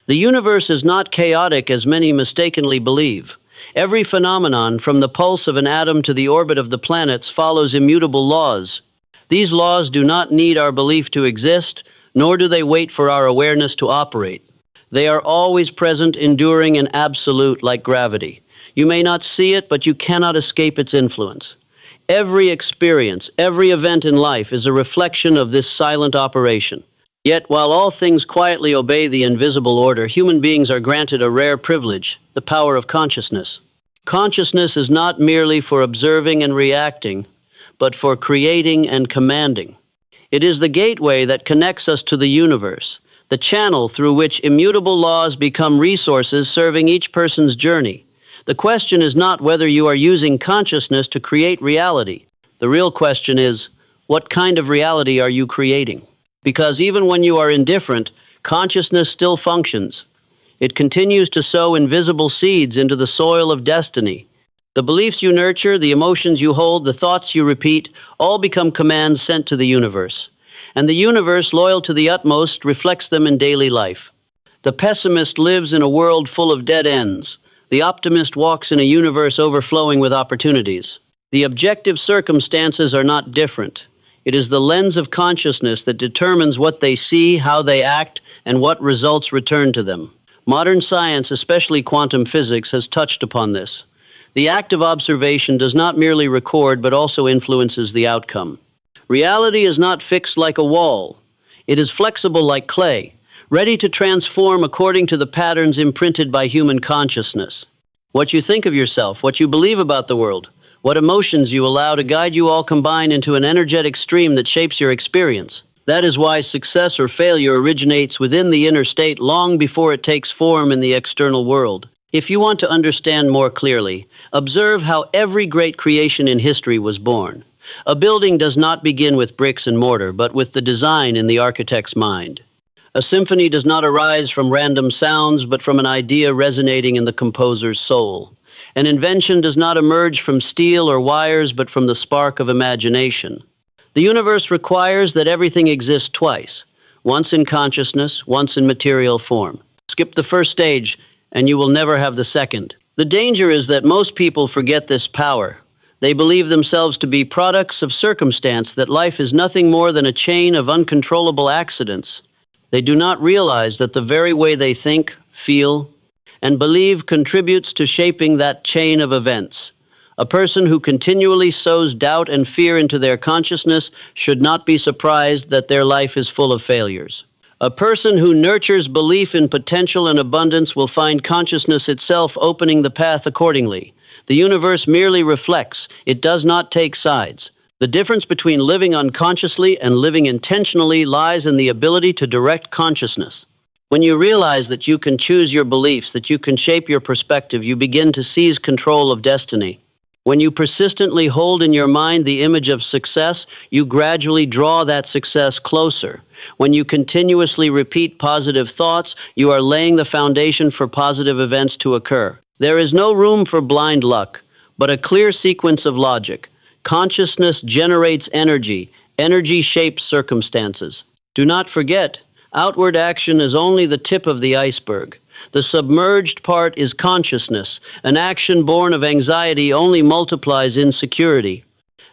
The universe is not chaotic as many mistakenly believe. Every phenomenon, from the pulse of an atom to the orbit of the planets, follows immutable laws. These laws do not need our belief to exist, nor do they wait for our awareness to operate. They are always present, enduring, and absolute, like gravity. You may not see it, but you cannot escape its influence. Every experience, every event in life is a reflection of this silent operation. Yet, while all things quietly obey the invisible order, human beings are granted a rare privilege, the power of consciousness. Consciousness is not merely for observing and reacting, but for creating and commanding. It is the gateway that connects us to the universe, the channel through which immutable laws become resources serving each person's journey. The question is not whether you are using consciousness to create reality. The real question is, what kind of reality are you creating? Because even when you are indifferent, consciousness still functions. It continues to sow invisible seeds into the soil of destiny. The beliefs you nurture, the emotions you hold, the thoughts you repeat, all become commands sent to the universe. And the universe, loyal to the utmost, reflects them in daily life. The pessimist lives in a world full of dead ends. The optimist walks in a universe overflowing with opportunities. The objective circumstances are not different. It is the lens of consciousness that determines what they see, how they act, and what results return to them. Modern science, especially quantum physics, has touched upon this. The act of observation does not merely record, but also influences the outcome. Reality is not fixed like a wall. It is flexible like clay, ready to transform according to the patterns imprinted by human consciousness. What you think of yourself, what you believe about the world, what emotions you allow to guide you all combine into an energetic stream that shapes your experience. That is why success or failure originates within the inner state long before it takes form in the external world. If you want to understand more clearly, observe how every great creation in history was born. A building does not begin with bricks and mortar, but with the design in the architect's mind. A symphony does not arise from random sounds, but from an idea resonating in the composer's soul. An invention does not emerge from steel or wires, but from the spark of imagination. The universe requires that everything exists twice, once in consciousness, once in material form. Skip the first stage, and you will never have the second. The danger is that most people forget this power. They believe themselves to be products of circumstance, that life is nothing more than a chain of uncontrollable accidents. They do not realize that the very way they think, feel, and believe contributes to shaping that chain of events. A person who continually sows doubt and fear into their consciousness should not be surprised that their life is full of failures. A person who nurtures belief in potential and abundance will find consciousness itself opening the path accordingly. The universe merely reflects. It does not take sides. The difference between living unconsciously and living intentionally lies in the ability to direct consciousness. When you realize that you can choose your beliefs, that you can shape your perspective, you begin to seize control of destiny. When you persistently hold in your mind the image of success, you gradually draw that success closer. When you continuously repeat positive thoughts, you are laying the foundation for positive events to occur. There is no room for blind luck, but a clear sequence of logic. Consciousness generates energy. Energy shapes circumstances. Do not forget, outward action is only the tip of the iceberg. The submerged part is consciousness. An action born of anxiety only multiplies insecurity.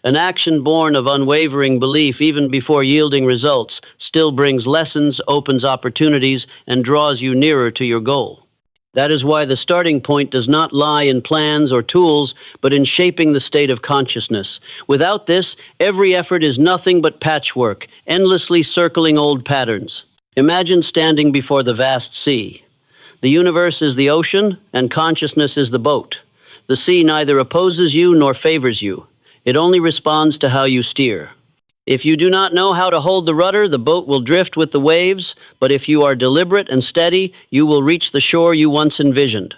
An action born of unwavering belief, even before yielding results, still brings lessons, opens opportunities, and draws you nearer to your goal. That is why the starting point does not lie in plans or tools, but in shaping the state of consciousness. Without this, every effort is nothing but patchwork, endlessly circling old patterns. Imagine standing before the vast sea. The universe is the ocean, and consciousness is the boat. The sea neither opposes you nor favors you. It only responds to how you steer. If you do not know how to hold the rudder, the boat will drift with the waves, but if you are deliberate and steady, you will reach the shore you once envisioned.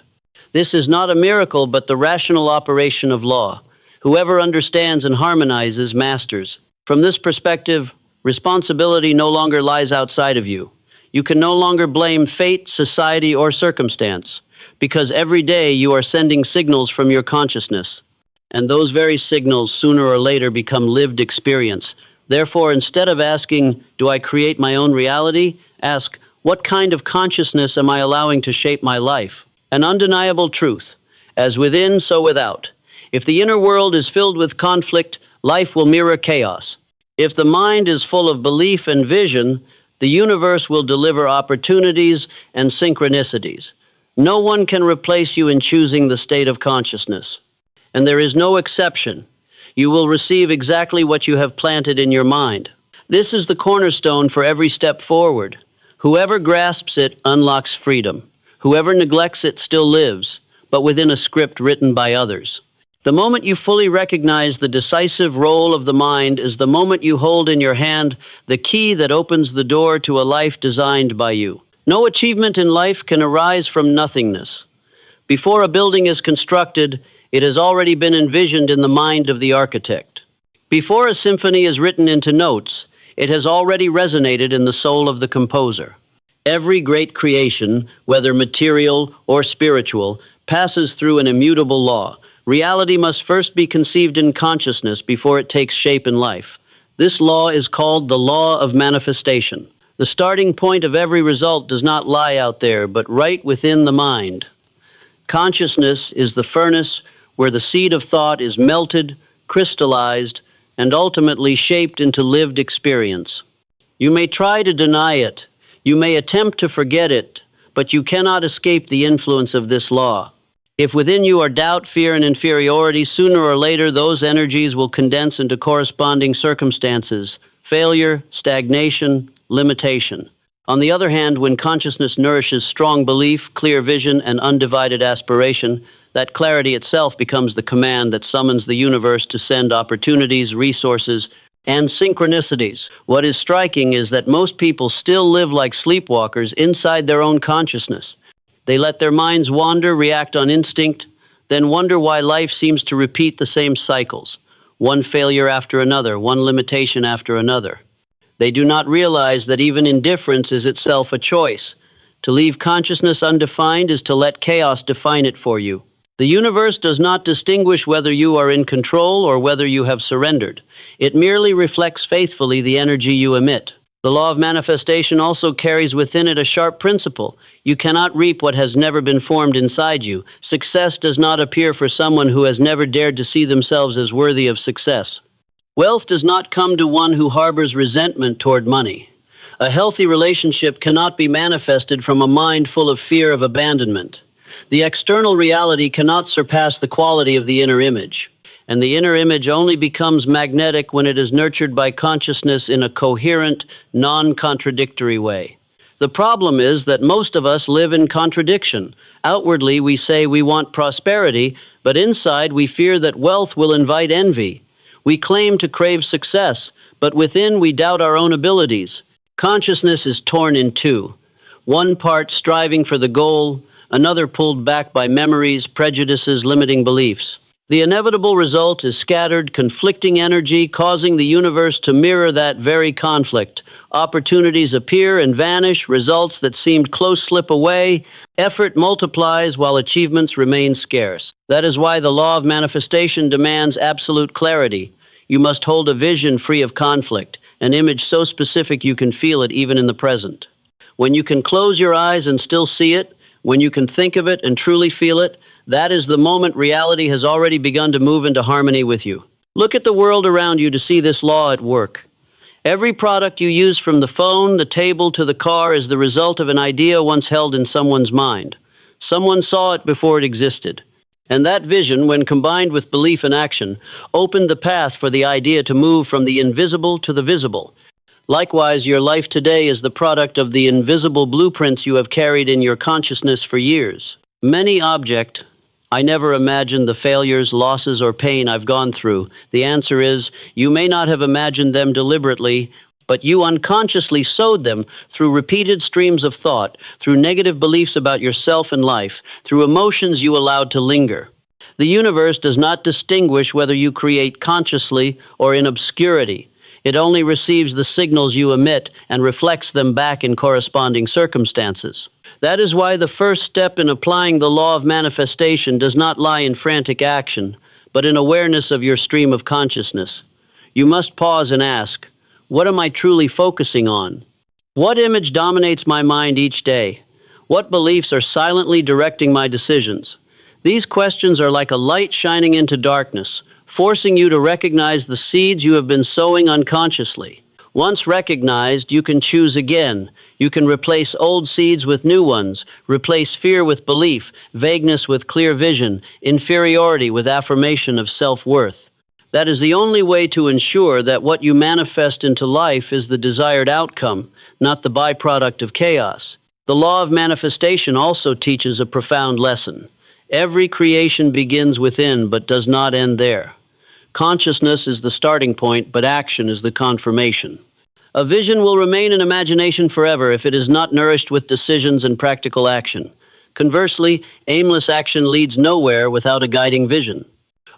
This is not a miracle, but the rational operation of law. Whoever understands and harmonizes masters. From this perspective, responsibility no longer lies outside of you. You can no longer blame fate, society, or circumstance, because every day you are sending signals from your consciousness, and those very signals sooner or later become lived experience. Therefore, instead of asking, "Do I create my own reality?" ask, What kind of consciousness am I allowing to shape my life? An undeniable truth. As within, so without. If the inner world is filled with conflict, life will mirror chaos. If the mind is full of belief and vision, the universe will deliver opportunities and synchronicities. No one can replace you in choosing the state of consciousness. And there is no exception. You will receive exactly what you have planted in your mind. This is the cornerstone for every step forward. Whoever grasps it unlocks freedom. Whoever neglects it still lives, but within a script written by others. The moment you fully recognize the decisive role of the mind is the moment you hold in your hand the key that opens the door to a life designed by you. No achievement in life can arise from nothingness. Before a building is constructed, it has already been envisioned in the mind of the architect. Before a symphony is written into notes, it has already resonated in the soul of the composer. Every great creation, whether material or spiritual, passes through an immutable law. Reality must first be conceived in consciousness before it takes shape in life. This law is called the law of manifestation. The starting point of every result does not lie out there, but right within the mind. Consciousness is the furnace where the seed of thought is melted, crystallized, and ultimately shaped into lived experience. You may try to deny it, you may attempt to forget it, but you cannot escape the influence of this law. If within you are doubt, fear, and inferiority, sooner or later those energies will condense into corresponding circumstances: failure, stagnation, limitation. On the other hand, when consciousness nourishes strong belief, clear vision, and undivided aspiration, that clarity itself becomes the command that summons the universe to send opportunities, resources, and synchronicities. What is striking is that most people still live like sleepwalkers inside their own consciousness. They let their minds wander, react on instinct, then wonder why life seems to repeat the same cycles, one failure after another, one limitation after another. They do not realize that even indifference is itself a choice. To leave consciousness undefined is to let chaos define it for you. The universe does not distinguish whether you are in control or whether you have surrendered. It merely reflects faithfully the energy you emit. The law of manifestation also carries within it a sharp principle. You cannot reap what has never been formed inside you. Success does not appear for someone who has never dared to see themselves as worthy of success. Wealth does not come to one who harbors resentment toward money. A healthy relationship cannot be manifested from a mind full of fear of abandonment. The external reality cannot surpass the quality of the inner image. And the inner image only becomes magnetic when it is nurtured by consciousness in a coherent, non-contradictory way. The problem is that most of us live in contradiction. Outwardly, we say we want prosperity, but inside we fear that wealth will invite envy. We claim to crave success, but within we doubt our own abilities. Consciousness is torn in two. One part striving for the goal, another pulled back by memories, prejudices, limiting beliefs. The inevitable result is scattered, conflicting energy, causing the universe to mirror that very conflict. Opportunities appear and vanish, results that seemed close slip away, effort multiplies while achievements remain scarce. That is why the law of manifestation demands absolute clarity. You must hold a vision free of conflict, an image so specific you can feel it even in the present. When you can close your eyes and still see it, when you can think of it and truly feel it, that is the moment reality has already begun to move into harmony with you. Look at the world around you to see this law at work. Every product you use, from the phone, the table, to the car, is the result of an idea once held in someone's mind. Someone saw it before it existed. And that vision, when combined with belief and action, opened the path for the idea to move from the invisible to the visible. Likewise, your life today is the product of the invisible blueprints you have carried in your consciousness for years. Many object, I never imagined the failures, losses, or pain I've gone through. The answer is, you may not have imagined them deliberately, but you unconsciously sowed them through repeated streams of thought, through negative beliefs about yourself and life, through emotions you allowed to linger. The universe does not distinguish whether you create consciously or in obscurity. It only receives the signals you emit and reflects them back in corresponding circumstances. That is why the first step in applying the law of manifestation does not lie in frantic action, but in awareness of your stream of consciousness. You must pause and ask, what am I truly focusing on? What image dominates my mind each day? What beliefs are silently directing my decisions? These questions are like a light shining into darkness, forcing you to recognize the seeds you have been sowing unconsciously. Once recognized, you can choose again. You can replace old seeds with new ones, replace fear with belief, vagueness with clear vision, inferiority with affirmation of self-worth. That is the only way to ensure that what you manifest into life is the desired outcome, not the byproduct of chaos. The law of manifestation also teaches a profound lesson. Every creation begins within but does not end there. Consciousness is the starting point, but action is the confirmation. A vision will remain an imagination forever if it is not nourished with decisions and practical action. Conversely, aimless action leads nowhere without a guiding vision.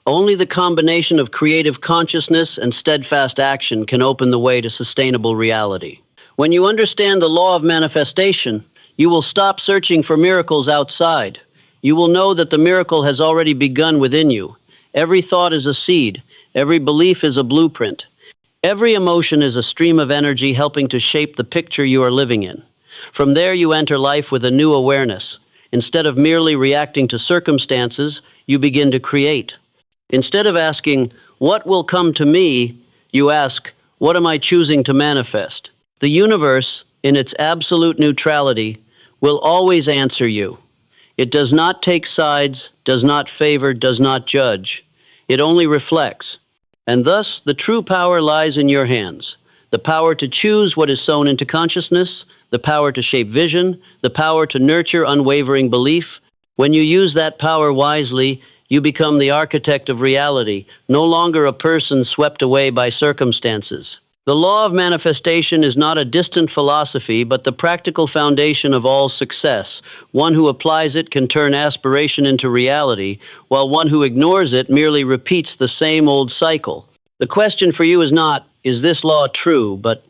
Only the combination of creative consciousness and steadfast action can open the way to sustainable reality. When you understand the law of manifestation, you will stop searching for miracles outside. You will know that the miracle has already begun within you. Every thought is a seed. Every belief is a blueprint. Every emotion is a stream of energy helping to shape the picture you are living in. From there, you enter life with a new awareness. Instead of merely reacting to circumstances, you begin to create. Instead of asking, "What will come to me?" you ask, "What am I choosing to manifest?" The universe, in its absolute neutrality, will always answer you. It does not take sides, does not favor, does not judge. It only reflects. And thus, the true power lies in your hands. The power to choose what is sown into consciousness, the power to shape vision, the power to nurture unwavering belief. When you use that power wisely, you become the architect of reality, no longer a person swept away by circumstances. The law of manifestation is not a distant philosophy, but the practical foundation of all success. One who applies it can turn aspiration into reality, while one who ignores it merely repeats the same old cycle. The question for you is not, is this law true, but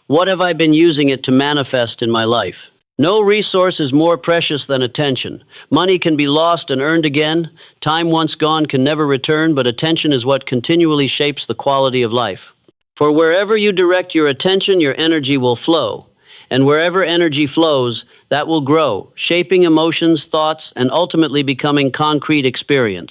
what have I been using it to manifest in my life? No resource is more precious than attention. Money can be lost and earned again. Time once gone can never return, but attention is what continually shapes the quality of life. For wherever you direct your attention, your energy will flow. And wherever energy flows, that will grow, shaping emotions, thoughts, and ultimately becoming concrete experience.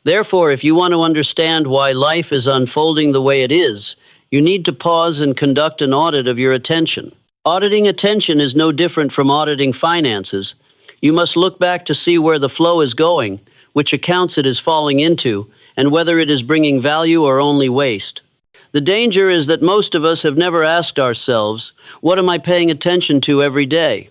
Therefore, if you want to understand why life is unfolding the way it is, you need to pause and conduct an audit of your attention. Auditing attention is no different from auditing finances. You must look back to see where the flow is going, which accounts it is falling into, and whether it is bringing value or only waste. The danger is that most of us have never asked ourselves, what am I paying attention to every day?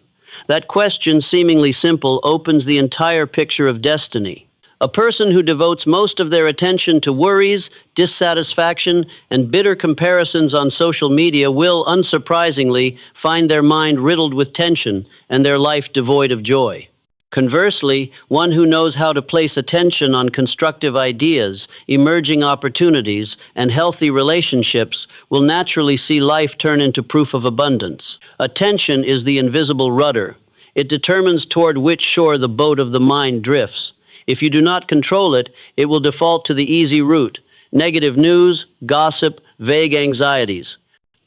That question, seemingly simple, opens the entire picture of destiny. A person who devotes most of their attention to worries, dissatisfaction, and bitter comparisons on social media will, unsurprisingly, find their mind riddled with tension and their life devoid of joy. Conversely, one who knows how to place attention on constructive ideas, emerging opportunities, and healthy relationships will naturally see life turn into proof of abundance. Attention is the invisible rudder. It determines toward which shore the boat of the mind drifts. If you do not control it, it will default to the easy route: negative news, gossip, vague anxieties.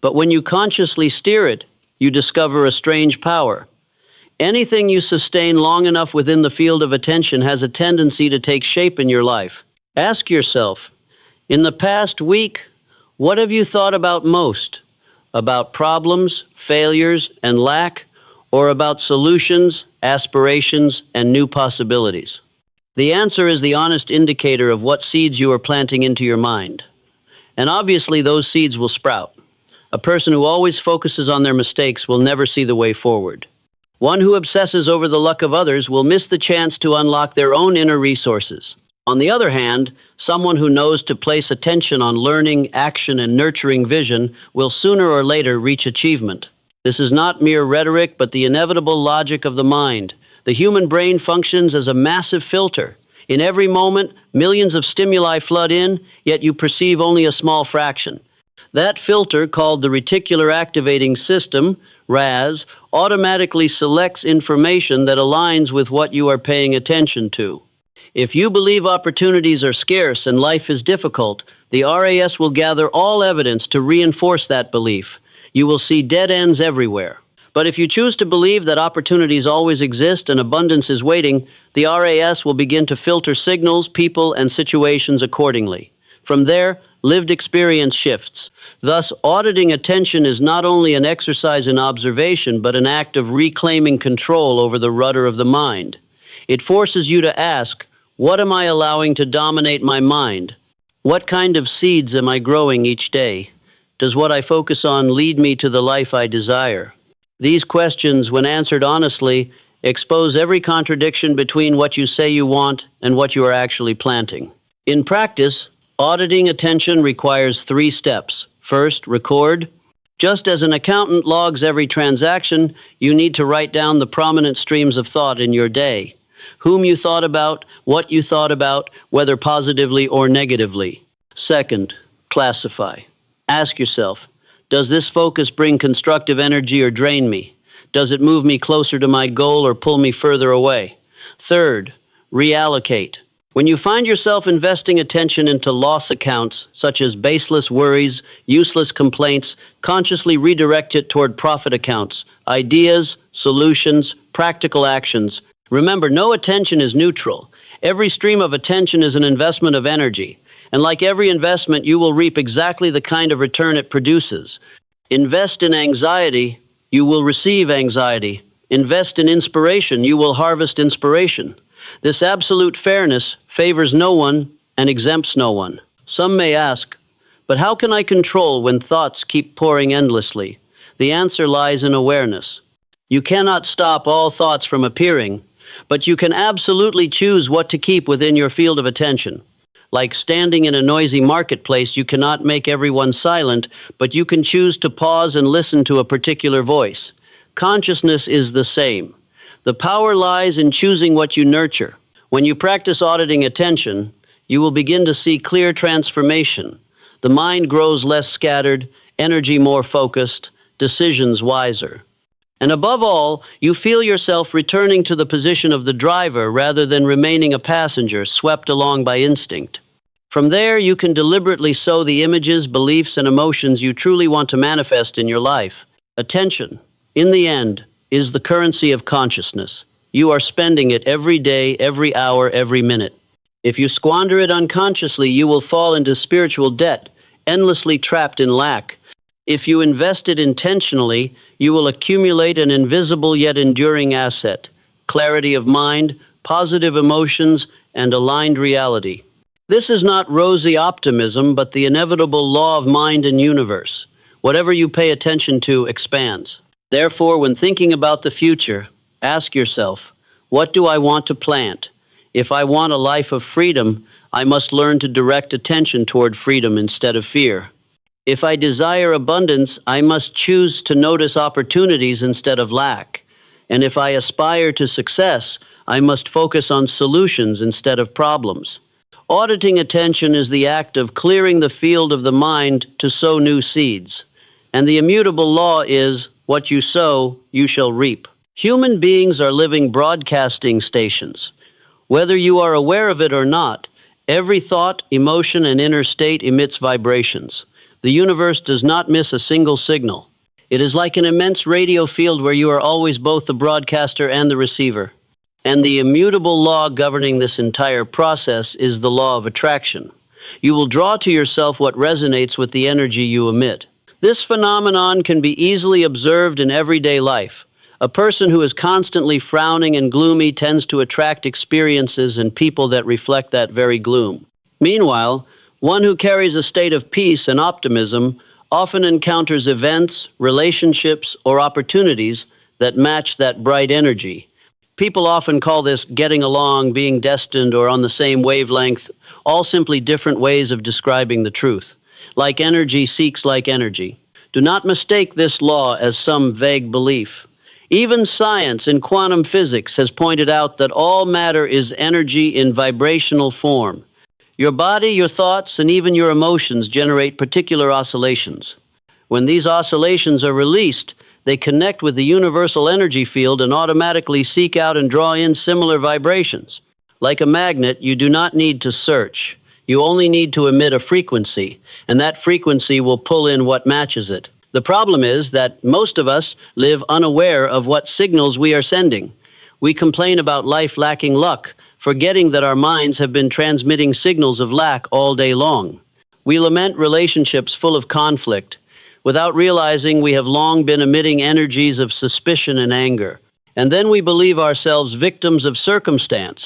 But when you consciously steer it, you discover a strange power. Anything you sustain long enough within the field of attention has a tendency to take shape in your life. Ask yourself, in the past week, what have you thought about most? About problems, failures, and lack, or about solutions, aspirations, and new possibilities? The answer is the honest indicator of what seeds you are planting into your mind. And obviously, those seeds will sprout. A person who always focuses on their mistakes will never see the way forward. One who obsesses over the luck of others will miss the chance to unlock their own inner resources. On the other hand, someone who knows to place attention on learning, action, and nurturing vision will sooner or later reach achievement. This is not mere rhetoric, but the inevitable logic of the mind. The human brain functions as a massive filter. In every moment, millions of stimuli flood in, yet you perceive only a small fraction. That filter, called the reticular activating system, RAS, automatically selects information that aligns with what you are paying attention to. If you believe opportunities are scarce and life is difficult, the RAS will gather all evidence to reinforce that belief. You will see dead ends everywhere. But if you choose to believe that opportunities always exist and abundance is waiting, the RAS will begin to filter signals, people, and situations accordingly. From there, lived experience shifts. Thus, auditing attention is not only an exercise in observation, but an act of reclaiming control over the rudder of the mind. It forces you to ask, what am I allowing to dominate my mind? What kind of seeds am I growing each day? Does what I focus on lead me to the life I desire? These questions, when answered honestly, expose every contradiction between what you say you want and what you are actually planting. In practice, auditing attention requires 3 steps. First, record. Just as an accountant logs every transaction, you need to write down the prominent streams of thought in your day. Whom you thought about, what you thought about, whether positively or negatively. Second, classify. Ask yourself, does this focus bring constructive energy or drain me? Does it move me closer to my goal or pull me further away? Third, reallocate. When you find yourself investing attention into loss accounts, such as baseless worries, useless complaints, consciously redirect it toward profit accounts, ideas, solutions, practical actions. Remember, no attention is neutral. Every stream of attention is an investment of energy. And like every investment, you will reap exactly the kind of return it produces. Invest in anxiety, you will receive anxiety. Invest in inspiration, you will harvest inspiration. This absolute fairness favors no one and exempts no one. Some may ask, but how can I control when thoughts keep pouring endlessly? The answer lies in awareness. You cannot stop all thoughts from appearing, but you can absolutely choose what to keep within your field of attention. Like standing in a noisy marketplace, you cannot make everyone silent, but you can choose to pause and listen to a particular voice. Consciousness is the same. The power lies in choosing what you nurture. When you practice auditing attention, you will begin to see clear transformation. The mind grows less scattered, energy more focused, decisions wiser. And above all, you feel yourself returning to the position of the driver rather than remaining a passenger swept along by instinct. From there, you can deliberately sow the images, beliefs, and emotions you truly want to manifest in your life. Attention, in the end, is the currency of consciousness. You are spending it every day, every hour, every minute. If you squander it unconsciously, you will fall into spiritual debt, endlessly trapped in lack. If you invest it intentionally, you will accumulate an invisible yet enduring asset, clarity of mind, positive emotions, and aligned reality. This is not rosy optimism, but the inevitable law of mind and universe. Whatever you pay attention to expands. Therefore, when thinking about the future, ask yourself, what do I want to plant? If I want a life of freedom, I must learn to direct attention toward freedom instead of fear. If I desire abundance, I must choose to notice opportunities instead of lack. And if I aspire to success, I must focus on solutions instead of problems. Auditing attention is the act of clearing the field of the mind to sow new seeds. And the immutable law is, what you sow, you shall reap. Human beings are living broadcasting stations. Whether you are aware of it or not, every thought, emotion, and inner state emits vibrations. The universe does not miss a single signal. It is like an immense radio field where you are always both the broadcaster and the receiver. And the immutable law governing this entire process is the law of attraction. You will draw to yourself what resonates with the energy you emit. This phenomenon can be easily observed in everyday life. A person who is constantly frowning and gloomy tends to attract experiences and people that reflect that very gloom. Meanwhile, one who carries a state of peace and optimism often encounters events, relationships, or opportunities that match that bright energy. People often call this getting along, being destined, or on the same wavelength, all simply different ways of describing the truth. Like energy seeks like energy. Do not mistake this law as some vague belief. Even science in quantum physics has pointed out that all matter is energy in vibrational form. Your body, your thoughts, and even your emotions generate particular oscillations. When these oscillations are released, they connect with the universal energy field and automatically seek out and draw in similar vibrations. Like a magnet, you do not need to search. You only need to emit a frequency, and that frequency will pull in what matches it. The problem is that most of us live unaware of what signals we are sending. We complain about life lacking luck, forgetting that our minds have been transmitting signals of lack all day long. We lament relationships full of conflict, without realizing we have long been emitting energies of suspicion and anger. And then we believe ourselves victims of circumstance,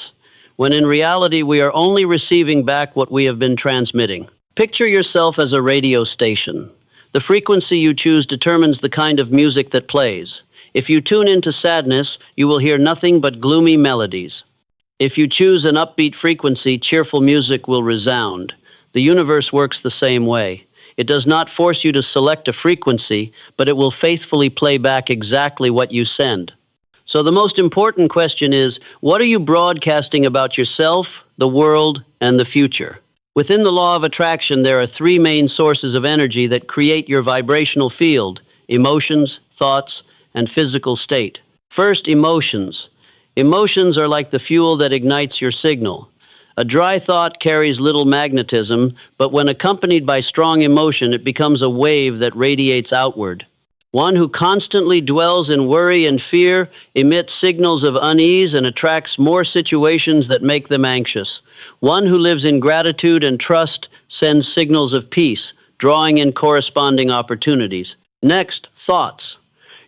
when in reality we are only receiving back what we have been transmitting. Picture yourself as a radio station. The frequency you choose determines the kind of music that plays. If you tune into sadness, you will hear nothing but gloomy melodies. If you choose an upbeat frequency, cheerful music will resound. The universe works the same way. It does not force you to select a frequency, but it will faithfully play back exactly what you send. So the most important question is, what are you broadcasting about yourself, the world, and the future? Within the law of attraction, there are three main sources of energy that create your vibrational field: emotions, thoughts, and physical state. First, emotions. Emotions are like the fuel that ignites your signal. A dry thought carries little magnetism, but when accompanied by strong emotion, it becomes a wave that radiates outward. One who constantly dwells in worry and fear emits signals of unease and attracts more situations that make them anxious. One who lives in gratitude and trust sends signals of peace, drawing in corresponding opportunities. Next, thoughts.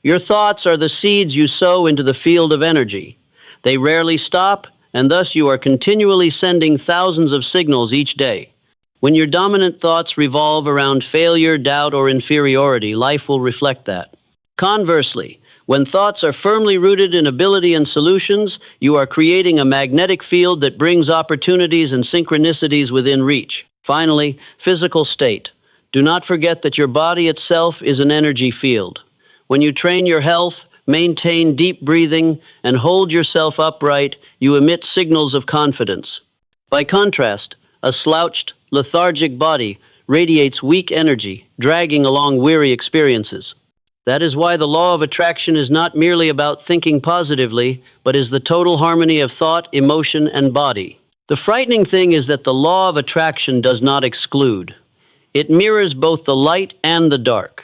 Your thoughts are the seeds you sow into the field of energy. They rarely stop, and thus you are continually sending thousands of signals each day. When your dominant thoughts revolve around failure, doubt, or inferiority, life will reflect that. Conversely, when thoughts are firmly rooted in ability and solutions, you are creating a magnetic field that brings opportunities and synchronicities within reach. Finally, physical state. Do not forget that your body itself is an energy field. When you train your health, maintain deep breathing, and hold yourself upright, you emit signals of confidence. By contrast, a slouched, lethargic body radiates weak energy, dragging along weary experiences. That is why the law of attraction is not merely about thinking positively, but is the total harmony of thought, emotion, and body. The frightening thing is that the law of attraction does not exclude. It mirrors both the light and the dark.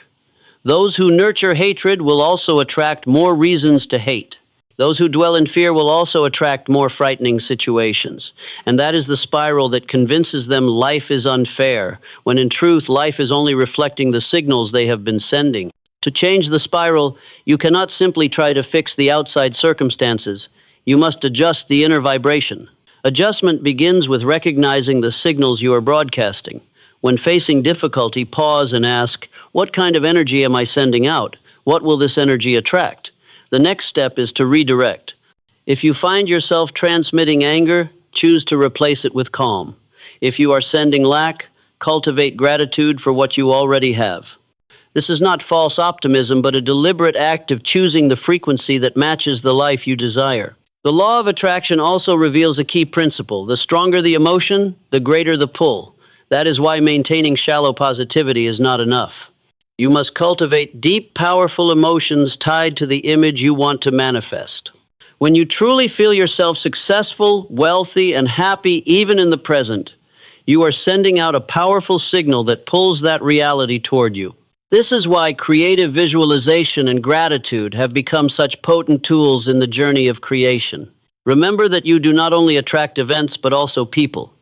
Those who nurture hatred will also attract more reasons to hate. Those who dwell in fear will also attract more frightening situations. And that is the spiral that convinces them life is unfair, when in truth life is only reflecting the signals they have been sending. To change the spiral, you cannot simply try to fix the outside circumstances. You must adjust the inner vibration. Adjustment begins with recognizing the signals you are broadcasting. When facing difficulty, pause and ask, what kind of energy am I sending out? What will this energy attract? The next step is to redirect. If you find yourself transmitting anger, choose to replace it with calm. If you are sending lack, cultivate gratitude for what you already have. This is not false optimism, but a deliberate act of choosing the frequency that matches the life you desire. The law of attraction also reveals a key principle. The stronger the emotion, the greater the pull. That is why maintaining shallow positivity is not enough. You must cultivate deep, powerful emotions tied to the image you want to manifest. When you truly feel yourself successful, wealthy, and happy even in the present, you are sending out a powerful signal that pulls that reality toward you. This is why creative visualization and gratitude have become such potent tools in the journey of creation. Remember that you do not only attract events, but also people.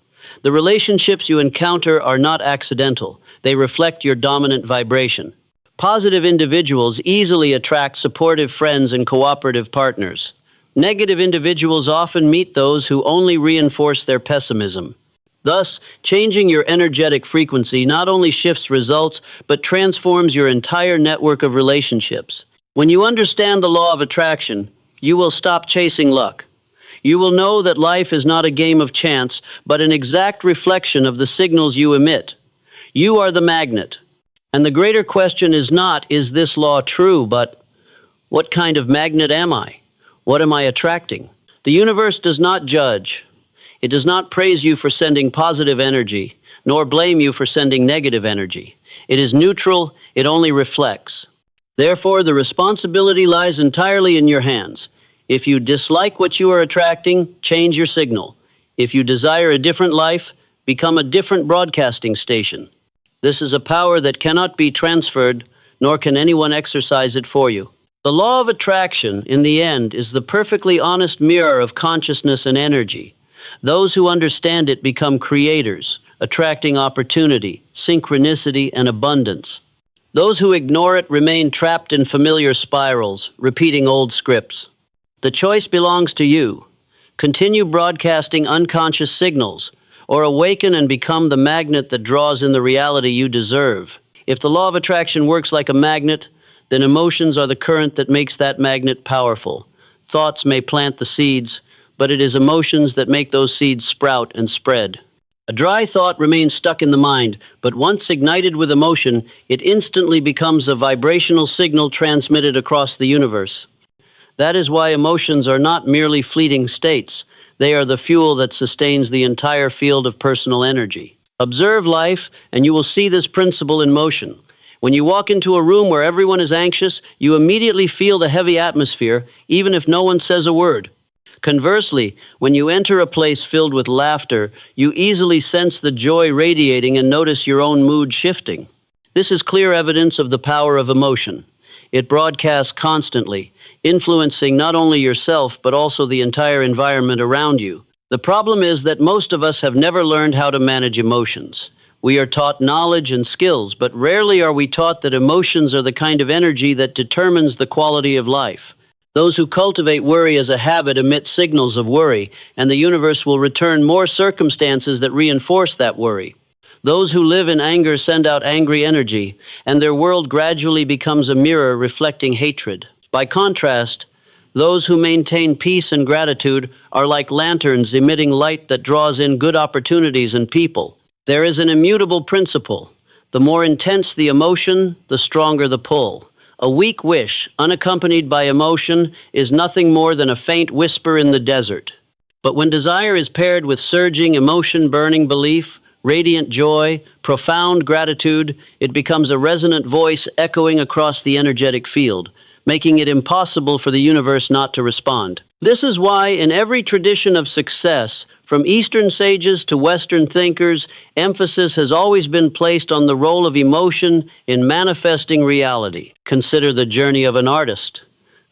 The relationships you encounter are not accidental. They reflect your dominant vibration. Positive individuals easily attract supportive friends and cooperative partners. Negative individuals often meet those who only reinforce their pessimism. Thus, changing your energetic frequency not only shifts results, but transforms your entire network of relationships. When you understand the law of attraction, you will stop chasing luck. You will know that life is not a game of chance, but an exact reflection of the signals you emit. You are the magnet. And the greater question is not, is this law true, but what kind of magnet am I? What am I attracting? The universe does not judge. It does not praise you for sending positive energy, nor blame you for sending negative energy. It is neutral, it only reflects. Therefore, the responsibility lies entirely in your hands. If you dislike what you are attracting, change your signal. If you desire a different life, become a different broadcasting station. This is a power that cannot be transferred, nor can anyone exercise it for you. The law of attraction, in the end, is the perfectly honest mirror of consciousness and energy. Those who understand it become creators, attracting opportunity, synchronicity, and abundance. Those who ignore it remain trapped in familiar spirals, repeating old scripts. The choice belongs to you. Continue broadcasting unconscious signals, or awaken and become the magnet that draws in the reality you deserve. If the law of attraction works like a magnet, then emotions are the current that makes that magnet powerful. Thoughts may plant the seeds, but it is emotions that make those seeds sprout and spread. A dry thought remains stuck in the mind, but once ignited with emotion, it instantly becomes a vibrational signal transmitted across the universe. That is why emotions are not merely fleeting states. They are the fuel that sustains the entire field of personal energy. Observe life, and you will see this principle in motion. When you walk into a room where everyone is anxious, you immediately feel the heavy atmosphere, even if no one says a word. Conversely, when you enter a place filled with laughter, you easily sense the joy radiating and notice your own mood shifting. This is clear evidence of the power of emotion. It broadcasts constantly, influencing not only yourself but also the entire environment around you. The problem is that most of us have never learned how to manage emotions. We are taught knowledge and skills, but rarely are we taught that emotions are the kind of energy that determines the quality of life. Those who cultivate worry as a habit emit signals of worry, and the universe will return more circumstances that reinforce that worry. Those who live in anger send out angry energy, and their world gradually becomes a mirror reflecting hatred. By contrast, those who maintain peace and gratitude are like lanterns emitting light that draws in good opportunities and people. There is an immutable principle. The more intense the emotion, the stronger the pull. A weak wish, unaccompanied by emotion, is nothing more than a faint whisper in the desert. But when desire is paired with surging, emotion-burning belief, radiant joy, profound gratitude, it becomes a resonant voice echoing across the energetic field, making it impossible for the universe not to respond. This is why, in every tradition of success, from Eastern sages to Western thinkers, emphasis has always been placed on the role of emotion in manifesting reality. Consider the journey of an artist.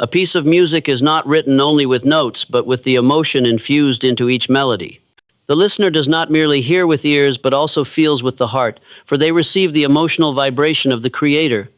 A piece of music is not written only with notes, but with the emotion infused into each melody. The listener does not merely hear with ears, but also feels with the heart, for they receive the emotional vibration of the creator.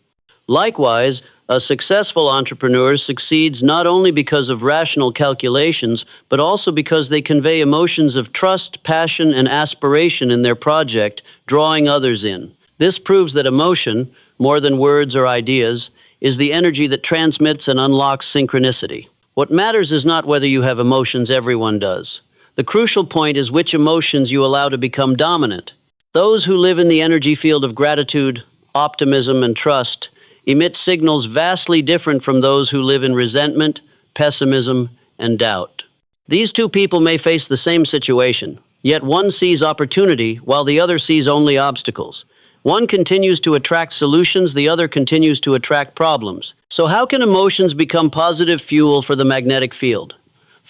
Likewise, a successful entrepreneur succeeds not only because of rational calculations, but also because they convey emotions of trust, passion, and aspiration in their project, drawing others in. This proves that emotion, more than words or ideas, is the energy that transmits and unlocks synchronicity. What matters is not whether you have emotions, everyone does. The crucial point is which emotions you allow to become dominant. Those who live in the energy field of gratitude, optimism, and trust emit signals vastly different from those who live in resentment, pessimism, and doubt. These two people may face the same situation, yet one sees opportunity while the other sees only obstacles. One continues to attract solutions, the other continues to attract problems. So how can emotions become positive fuel for the magnetic field?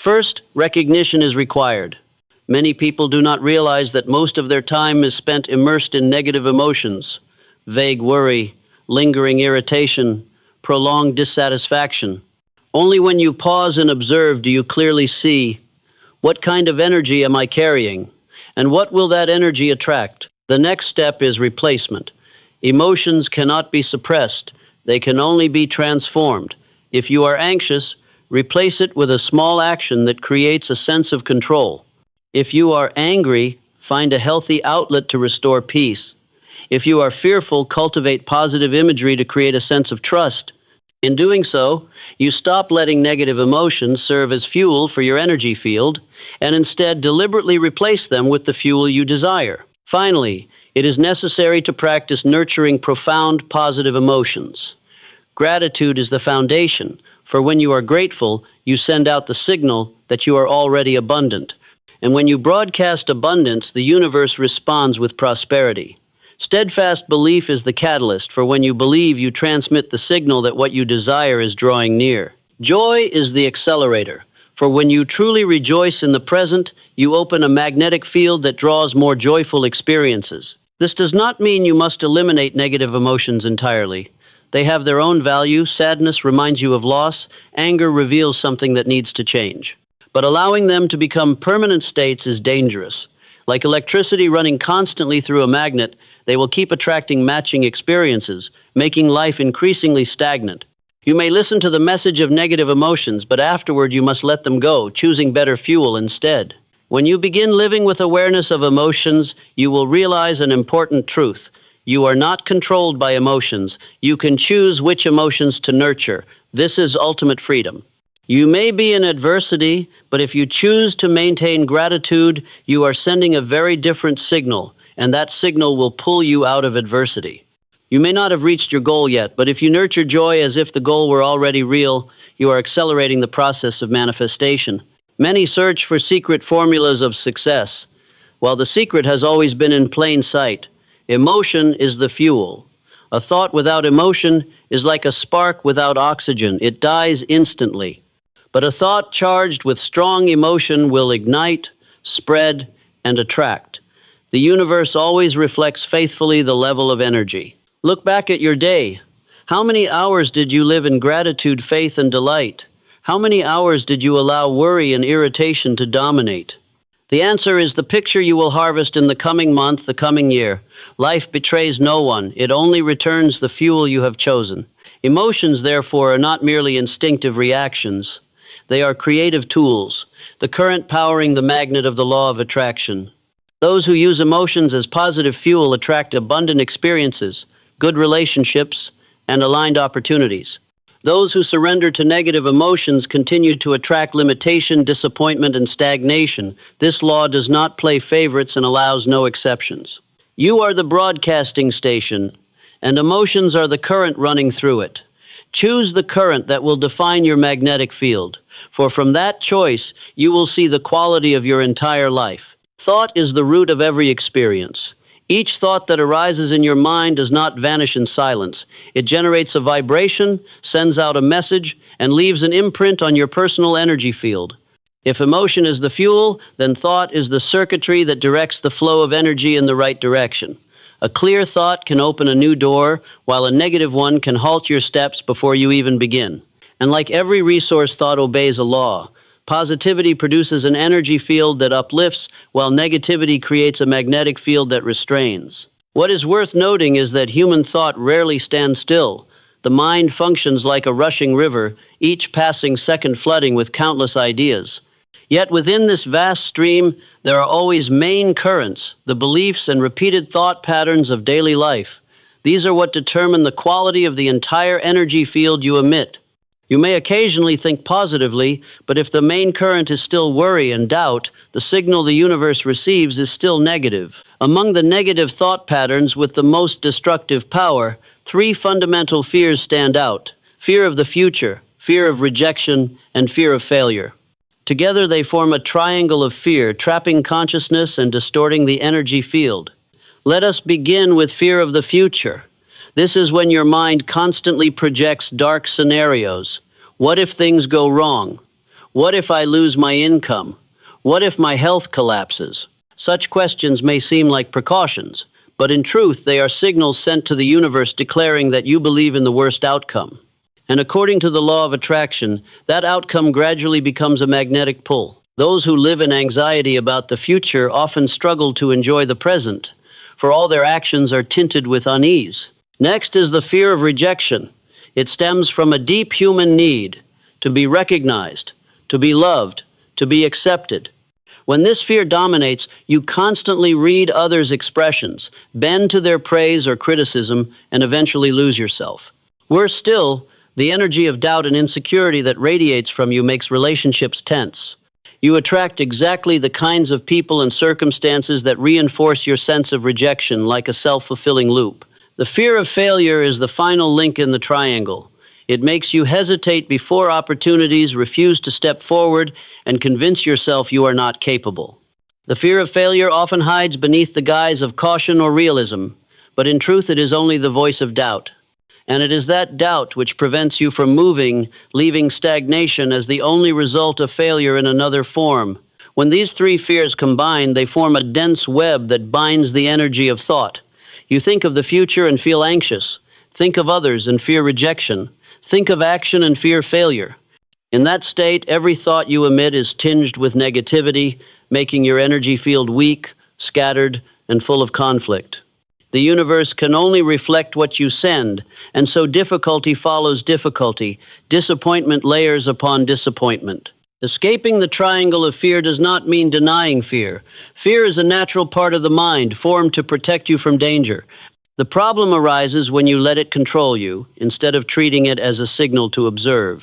First, recognition is required. Many people do not realize that most of their time is spent immersed in negative emotions, vague worry, lingering irritation, prolonged dissatisfaction. Only when you pause and observe do you clearly see, what kind of energy am I carrying, and what will that energy attract? The next step is replacement. Emotions cannot be suppressed. They can only be transformed. If you are anxious, replace it with a small action that creates a sense of control. If you are angry, find a healthy outlet to restore peace. If you are fearful, cultivate positive imagery to create a sense of trust. In doing so, you stop letting negative emotions serve as fuel for your energy field and instead deliberately replace them with the fuel you desire. Finally, it is necessary to practice nurturing profound positive emotions. Gratitude is the foundation, for when you are grateful, you send out the signal that you are already abundant. And when you broadcast abundance, the universe responds with prosperity. Steadfast belief is the catalyst, for when you believe, you transmit the signal that what you desire is drawing near. Joy is the accelerator, for when you truly rejoice in the present, you open a magnetic field that draws more joyful experiences. This does not mean you must eliminate negative emotions entirely. They have their own value. Sadness reminds you of loss. Anger reveals something that needs to change. But allowing them to become permanent states is dangerous. Like electricity running constantly through a magnet, they will keep attracting matching experiences, making life increasingly stagnant. You may listen to the message of negative emotions, but afterward you must let them go, choosing better fuel instead. When you begin living with awareness of emotions, you will realize an important truth. You are not controlled by emotions. You can choose which emotions to nurture. This is ultimate freedom. You may be in adversity, but if you choose to maintain gratitude, you are sending a very different signal, and that signal will pull you out of adversity. You may not have reached your goal yet, but if you nurture joy as if the goal were already real, you are accelerating the process of manifestation. Many search for secret formulas of success, while the secret has always been in plain sight. Emotion is the fuel. A thought without emotion is like a spark without oxygen. It dies instantly. But a thought charged with strong emotion will ignite, spread, and attract. The universe always reflects faithfully the level of energy. Look back at your day. How many hours did you live in gratitude, faith, and delight? How many hours did you allow worry and irritation to dominate? The answer is the picture you will harvest in the coming month, the coming year. Life betrays no one. It only returns the fuel you have chosen. Emotions, therefore, are not merely instinctive reactions. They are creative tools, the current powering the magnet of the law of attraction. Those who use emotions as positive fuel attract abundant experiences, good relationships, and aligned opportunities. Those who surrender to negative emotions continue to attract limitation, disappointment, and stagnation. This law does not play favorites and allows no exceptions. You are the broadcasting station, and emotions are the current running through it. Choose the current that will define your magnetic field, for from that choice, you will see the quality of your entire life. Thought is the root of every experience. Each thought that arises in your mind does not vanish in silence. It generates a vibration, sends out a message, and leaves an imprint on your personal energy field. If emotion is the fuel, then thought is the circuitry that directs the flow of energy in the right direction. A clear thought can open a new door, while a negative one can halt your steps before you even begin. And like every resource, thought obeys a law. Positivity produces an energy field that uplifts, while negativity creates a magnetic field that restrains. What is worth noting is that human thought rarely stands still. The mind functions like a rushing river, each passing second flooding with countless ideas. Yet within this vast stream, there are always main currents, the beliefs and repeated thought patterns of daily life. These are what determine the quality of the entire energy field you emit. You may occasionally think positively, but if the main current is still worry and doubt, the signal the universe receives is still negative. Among the negative thought patterns with the most destructive power, three fundamental fears stand out: fear of the future, fear of rejection, and fear of failure. Together they form a triangle of fear, trapping consciousness and distorting the energy field. Let us begin with fear of the future. This is when your mind constantly projects dark scenarios. What if things go wrong? What if I lose my income? What if my health collapses? Such questions may seem like precautions, but in truth they are signals sent to the universe declaring that you believe in the worst outcome. And according to the law of attraction, that outcome gradually becomes a magnetic pull. Those who live in anxiety about the future often struggle to enjoy the present, for all their actions are tinted with unease. Next is the fear of rejection. It stems from a deep human need to be recognized, to be loved, to be accepted. When this fear dominates, you constantly read others' expressions, bend to their praise or criticism, and eventually lose yourself. Worse still, the energy of doubt and insecurity that radiates from you makes relationships tense. You attract exactly the kinds of people and circumstances that reinforce your sense of rejection, like a self-fulfilling loop. The fear of failure is the final link in the triangle. It makes you hesitate before opportunities, refuse to step forward, and convince yourself you are not capable. The fear of failure often hides beneath the guise of caution or realism, but in truth it is only the voice of doubt. And it is that doubt which prevents you from moving, leaving stagnation as the only result of failure in another form. When these three fears combine, they form a dense web that binds the energy of thought. You think of the future and feel anxious. Think of others and fear rejection. Think of action and fear failure. In that state, every thought you emit is tinged with negativity, making your energy field weak, scattered, and full of conflict. The universe can only reflect what you send, and so difficulty follows difficulty, disappointment layers upon disappointment. Escaping the triangle of fear does not mean denying fear. Fear is a natural part of the mind, formed to protect you from danger. The problem arises when you let it control you, instead of treating it as a signal to observe.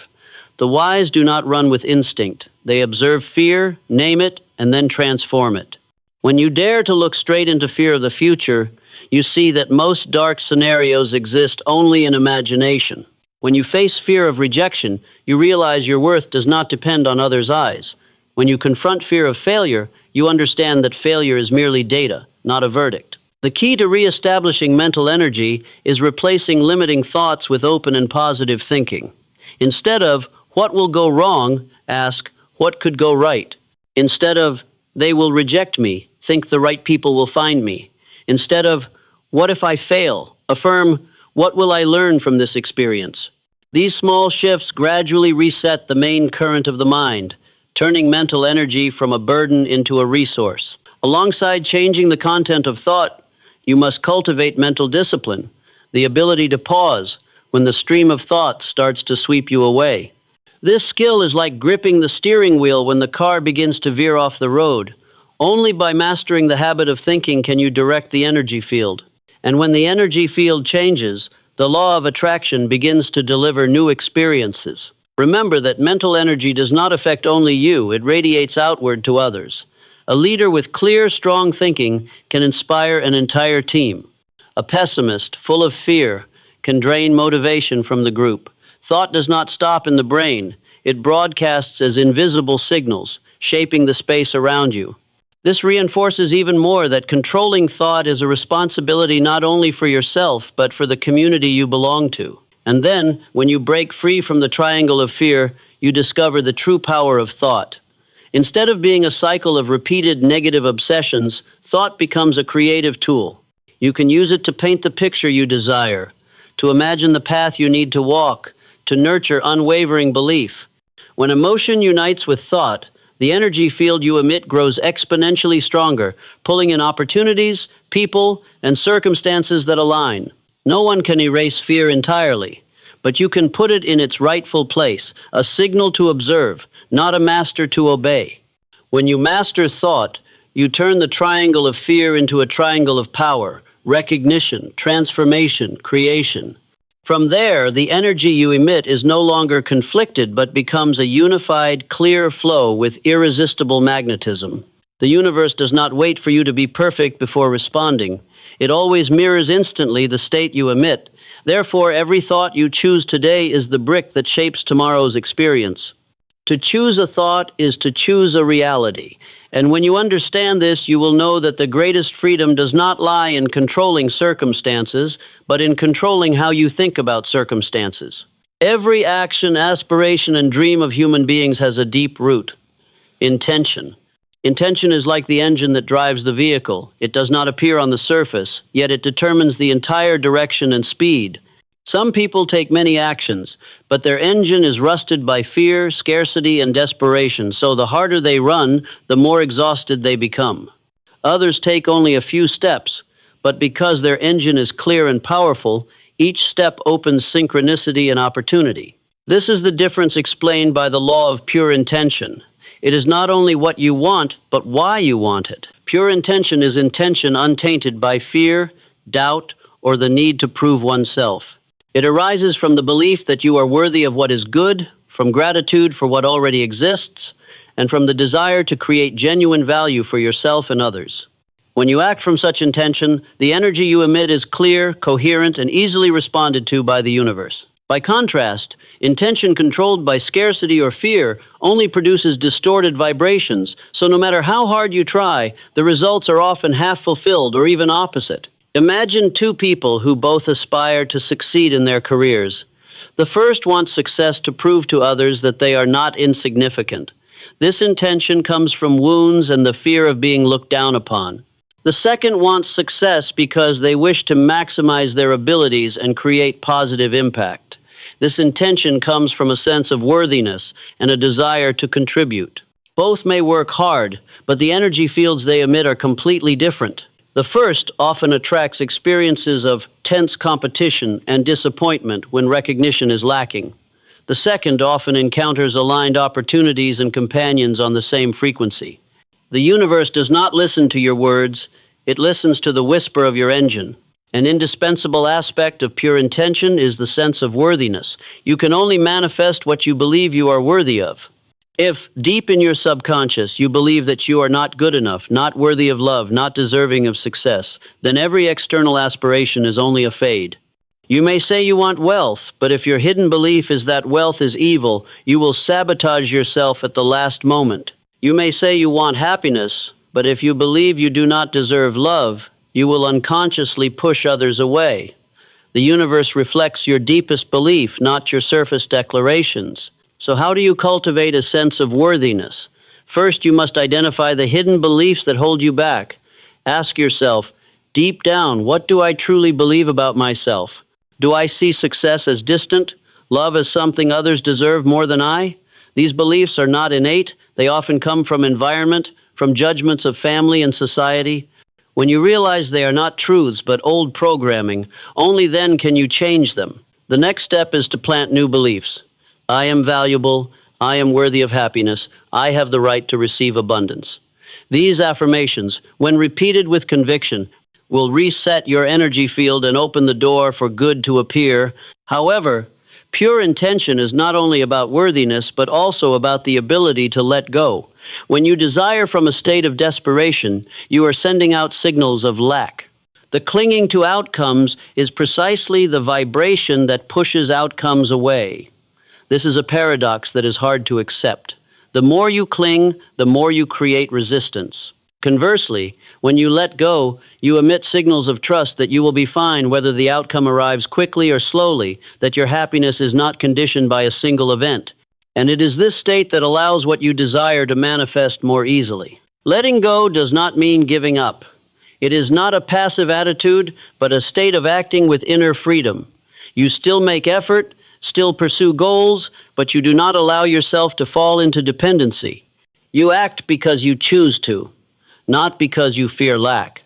The wise do not run with instinct. They observe fear, name it, and then transform it. When you dare to look straight into fear of the future, you see that most dark scenarios exist only in imagination. When you face fear of rejection, you realize your worth does not depend on others' eyes. When you confront fear of failure, you understand that failure is merely data, not a verdict. The key to reestablishing mental energy is replacing limiting thoughts with open and positive thinking. Instead of, "What will go wrong?" ask, "What could go right?" Instead of, "They will reject me," think, "The right people will find me." Instead of, "What if I fail?" affirm, "What will I learn from this experience?" These small shifts gradually reset the main current of the mind, turning mental energy from a burden into a resource. Alongside changing the content of thought, you must cultivate mental discipline, the ability to pause when the stream of thought starts to sweep you away. This skill is like gripping the steering wheel when the car begins to veer off the road. Only by mastering the habit of thinking can you direct the energy field. And when the energy field changes, the law of attraction begins to deliver new experiences. Remember that mental energy does not affect only you, it radiates outward to others. A leader with clear, strong thinking can inspire an entire team. A pessimist, full of fear, can drain motivation from the group. Thought does not stop in the brain. It broadcasts as invisible signals, shaping the space around you. This reinforces even more that controlling thought is a responsibility not only for yourself, but for the community you belong to. And then, when you break free from the triangle of fear, you discover the true power of thought. Instead of being a cycle of repeated negative obsessions, thought becomes a creative tool. You can use it to paint the picture you desire, to imagine the path you need to walk, to nurture unwavering belief. When emotion unites with thought, the energy field you emit grows exponentially stronger, pulling in opportunities, people, and circumstances that align. No one can erase fear entirely, but you can put it in its rightful place, a signal to observe, not a master to obey. When you master thought, you turn the triangle of fear into a triangle of power, recognition, transformation, creation. From there, the energy you emit is no longer conflicted but becomes a unified, clear flow with irresistible magnetism. The universe does not wait for you to be perfect before responding. It always mirrors instantly the state you emit. Therefore, every thought you choose today is the brick that shapes tomorrow's experience. To choose a thought is to choose a reality. And when you understand this, you will know that the greatest freedom does not lie in controlling circumstances, but in controlling how you think about circumstances. Every action, aspiration, and dream of human beings has a deep root: intention. Intention is like the engine that drives the vehicle. It does not appear on the surface, yet it determines the entire direction and speed. Some people take many actions, but their engine is rusted by fear, scarcity, and desperation, so the harder they run, the more exhausted they become. Others take only a few steps, but because their engine is clear and powerful, each step opens synchronicity and opportunity. This is the difference explained by the law of pure intention. It is not only what you want, but why you want it. Pure intention is intention untainted by fear, doubt, or the need to prove oneself. It arises from the belief that you are worthy of what is good, from gratitude for what already exists, and from the desire to create genuine value for yourself and others. When you act from such intention, the energy you emit is clear, coherent, and easily responded to by the universe. By contrast, intention controlled by scarcity or fear only produces distorted vibrations, so no matter how hard you try, the results are often half fulfilled or even opposite. Imagine two people who both aspire to succeed in their careers. The first wants success to prove to others that they are not insignificant. This intention comes from wounds and the fear of being looked down upon. The second wants success because they wish to maximize their abilities and create positive impact. This intention comes from a sense of worthiness and a desire to contribute. Both may work hard, but the energy fields they emit are completely different. The first often attracts experiences of tense competition and disappointment when recognition is lacking. The second often encounters aligned opportunities and companions on the same frequency. The universe does not listen to your words, it listens to the whisper of your engine. An indispensable aspect of pure intention is the sense of worthiness. You can only manifest what you believe you are worthy of. If, deep in your subconscious, you believe that you are not good enough, not worthy of love, not deserving of success, then every external aspiration is only a fade. You may say you want wealth, but if your hidden belief is that wealth is evil, you will sabotage yourself at the last moment. You may say you want happiness, but if you believe you do not deserve love, you will unconsciously push others away. The universe reflects your deepest belief, not your surface declarations. So how do you cultivate a sense of worthiness? First, you must identify the hidden beliefs that hold you back. Ask yourself, deep down, what do I truly believe about myself? Do I see success as distant, love as something others deserve more than I? These beliefs are not innate. They often come from environment, from judgments of family and society. When you realize they are not truths but old programming, only then can you change them. The next step is to plant new beliefs. I am valuable, I am worthy of happiness, I have the right to receive abundance. These affirmations, when repeated with conviction, will reset your energy field and open the door for good to appear. However, pure intention is not only about worthiness, but also about the ability to let go. When you desire from a state of desperation, you are sending out signals of lack. The clinging to outcomes is precisely the vibration that pushes outcomes away. This is a paradox that is hard to accept. The more you cling, the more you create resistance. Conversely, when you let go, you emit signals of trust that you will be fine whether the outcome arrives quickly or slowly, that your happiness is not conditioned by a single event. And it is this state that allows what you desire to manifest more easily. Letting go does not mean giving up. It is not a passive attitude, but a state of acting with inner freedom. You still make effort, still pursue goals, but you do not allow yourself to fall into dependency. You act because you choose to, not because you fear lack.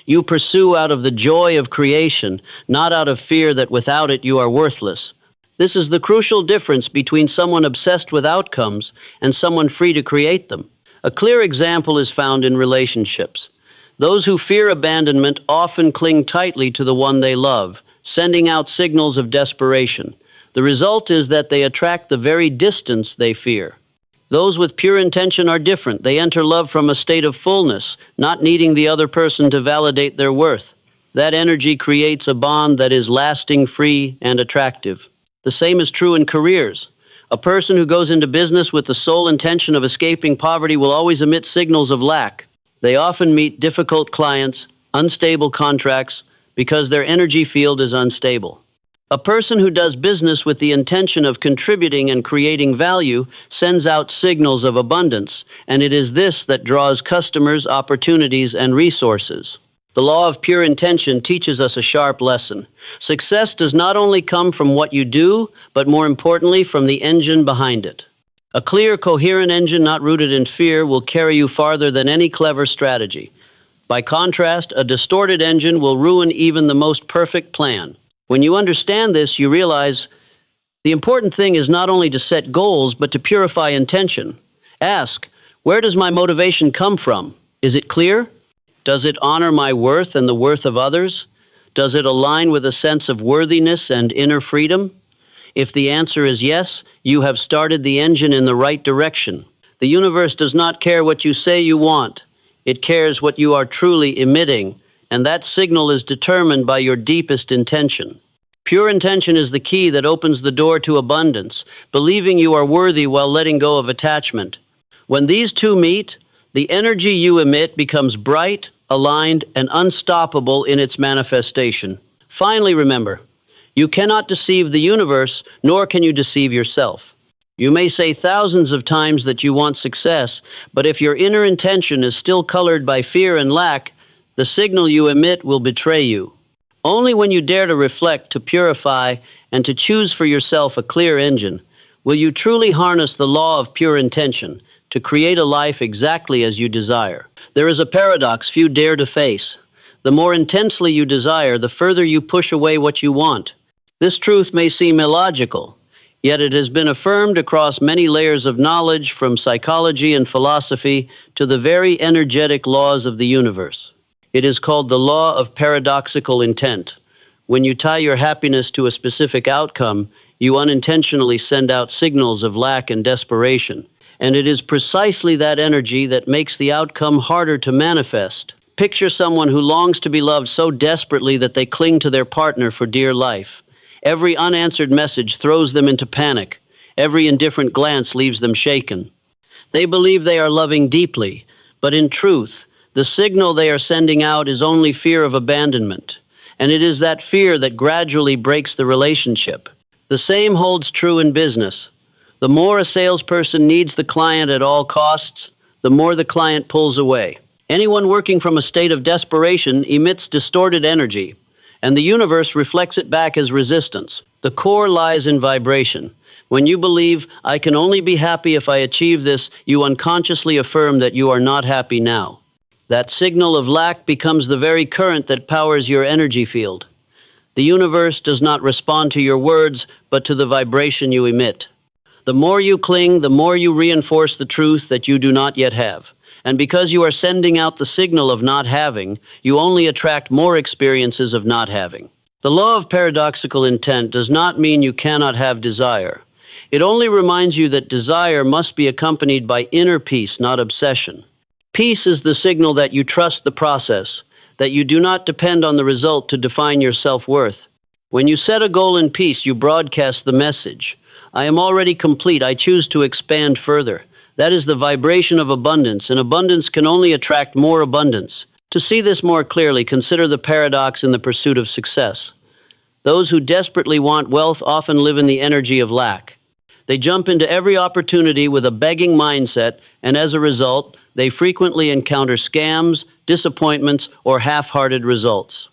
You pursue out of the joy of creation, not out of fear that without it you are worthless. This is the crucial difference between someone obsessed with outcomes and someone free to create them. A clear example is found in relationships. Those who fear abandonment often cling tightly to the one they love, sending out signals of desperation. The result is that they attract the very distance they fear. Those with pure intention are different. They enter love from a state of fullness, not needing the other person to validate their worth. That energy creates a bond that is lasting, free, and attractive. The same is true in careers. A person who goes into business with the sole intention of escaping poverty will always emit signals of lack. They often meet difficult clients, unstable contracts, because their energy field is unstable. A person who does business with the intention of contributing and creating value sends out signals of abundance, and it is this that draws customers, opportunities, and resources. The law of pure intention teaches us a sharp lesson. Success does not only come from what you do, but more importantly, from the engine behind it. A clear, coherent engine not rooted in fear will carry you farther than any clever strategy. By contrast, a distorted engine will ruin even the most perfect plan. When you understand this, you realize the important thing is not only to set goals, but to purify intention. Ask, where does my motivation come from? Is it clear? Does it honor my worth and the worth of others? Does it align with a sense of worthiness and inner freedom? If the answer is yes, you have started the engine in the right direction. The universe does not care what you say you want. It cares what you are truly emitting, and that signal is determined by your deepest intention. Pure intention is the key that opens the door to abundance, believing you are worthy while letting go of attachment. When these two meet, the energy you emit becomes bright, aligned, and unstoppable in its manifestation. Finally, remember, you cannot deceive the universe, nor can you deceive yourself. You may say thousands of times that you want success, but if your inner intention is still colored by fear and lack, The signal you emit will betray you. Only when you dare to reflect, to purify, and to choose for yourself a clear engine, will you truly harness the law of pure intention to create a life exactly as you desire. There is a paradox few dare to face. The more intensely you desire, the further you push away what you want. This truth may seem illogical, yet it has been affirmed across many layers of knowledge, from psychology and philosophy to the very energetic laws of the universe. It is called the law of paradoxical intent. When you tie your happiness to a specific outcome, you unintentionally send out signals of lack and desperation. And it is precisely that energy that makes the outcome harder to manifest. Picture someone who longs to be loved so desperately that they cling to their partner for dear life. Every unanswered message throws them into panic. Every indifferent glance leaves them shaken. They believe they are loving deeply, but in truth, the signal they are sending out is only fear of abandonment. And it is that fear that gradually breaks the relationship. The same holds true in business. The more a salesperson needs the client at all costs, the more the client pulls away. Anyone working from a state of desperation emits distorted energy, and the universe reflects it back as resistance. The core lies in vibration. When you believe, "I can only be happy if I achieve this," you unconsciously affirm that you are not happy now. That signal of lack becomes the very current that powers your energy field. The universe does not respond to your words, but to the vibration you emit. The more you cling, the more you reinforce the truth that you do not yet have. And because you are sending out the signal of not having, you only attract more experiences of not having. The law of paradoxical intent does not mean you cannot have desire. It only reminds you that desire must be accompanied by inner peace, not obsession. Peace is the signal that you trust the process, that you do not depend on the result to define your self-worth. When you set a goal in peace, you broadcast the message, "I am already complete, I choose to expand further." That is the vibration of abundance, and abundance can only attract more abundance. To see this more clearly, consider the paradox in the pursuit of success. Those who desperately want wealth often live in the energy of lack. They jump into every opportunity with a begging mindset, and as a result, they frequently encounter scams, disappointments, or half-hearted results.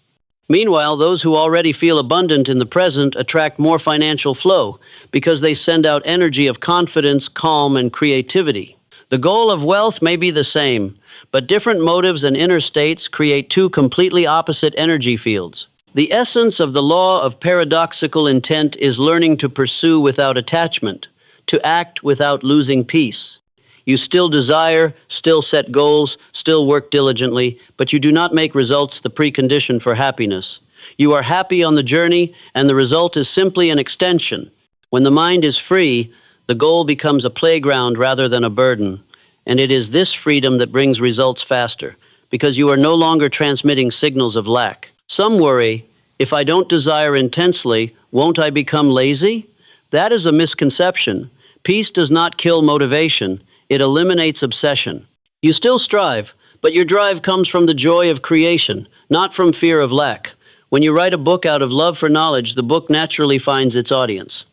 Meanwhile, those who already feel abundant in the present attract more financial flow because they send out energy of confidence, calm, and creativity. The goal of wealth may be the same, but different motives and inner states create two completely opposite energy fields. The essence of the law of paradoxical intent is learning to pursue without attachment, to act without losing peace. You still desire, still set goals, still work diligently, but you do not make results the precondition for happiness. You are happy on the journey, and the result is simply an extension. When the mind is free, the goal becomes a playground rather than a burden. And it is this freedom that brings results faster, because you are no longer transmitting signals of lack. Some worry, "If I don't desire intensely, won't I become lazy?" That is a misconception. Peace does not kill motivation. It eliminates obsession. You still strive, but your drive comes from the joy of creation, not from fear of lack. When you write a book out of love for knowledge, the book naturally finds its audience.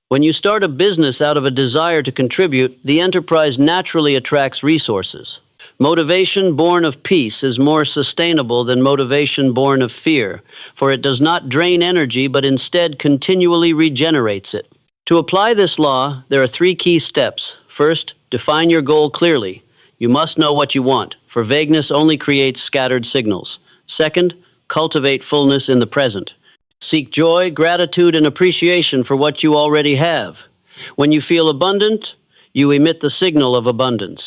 When you start a business out of a desire to contribute, the enterprise naturally attracts resources. Motivation born of peace is more sustainable than motivation born of fear, for it does not drain energy, but instead continually regenerates it. To apply this law, there are 3 key steps. First, define your goal clearly. You must know what you want, for vagueness only creates scattered signals. Second, cultivate fullness in the present. Seek joy, gratitude, and appreciation for what you already have. When you feel abundant, you emit the signal of abundance.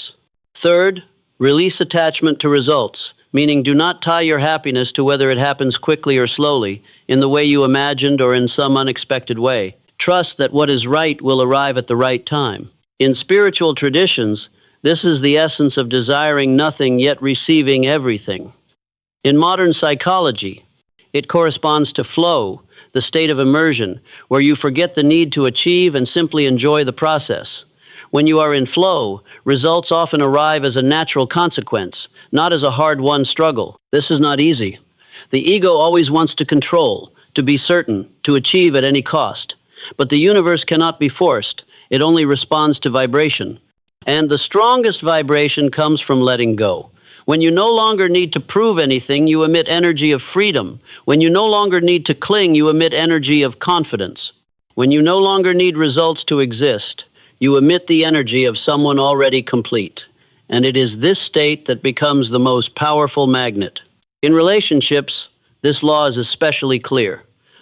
Third, release attachment to results, meaning do not tie your happiness to whether it happens quickly or slowly, in the way you imagined or in some unexpected way. Trust that what is right will arrive at the right time. In spiritual traditions, this is the essence of desiring nothing yet receiving everything. In modern psychology, it corresponds to flow, the state of immersion, where you forget the need to achieve and simply enjoy the process. When you are in flow, results often arrive as a natural consequence, not as a hard-won struggle. This is not easy. The ego always wants to control, to be certain, to achieve at any cost. But the universe cannot be forced. It only responds to vibration. And the strongest vibration comes from letting go. When you no longer need to prove anything, you emit energy of freedom. When you no longer need to cling, you emit energy of confidence. When you no longer need results to exist, you emit the energy of someone already complete. And it is this state that becomes the most powerful magnet. In relationships, this law is especially clear.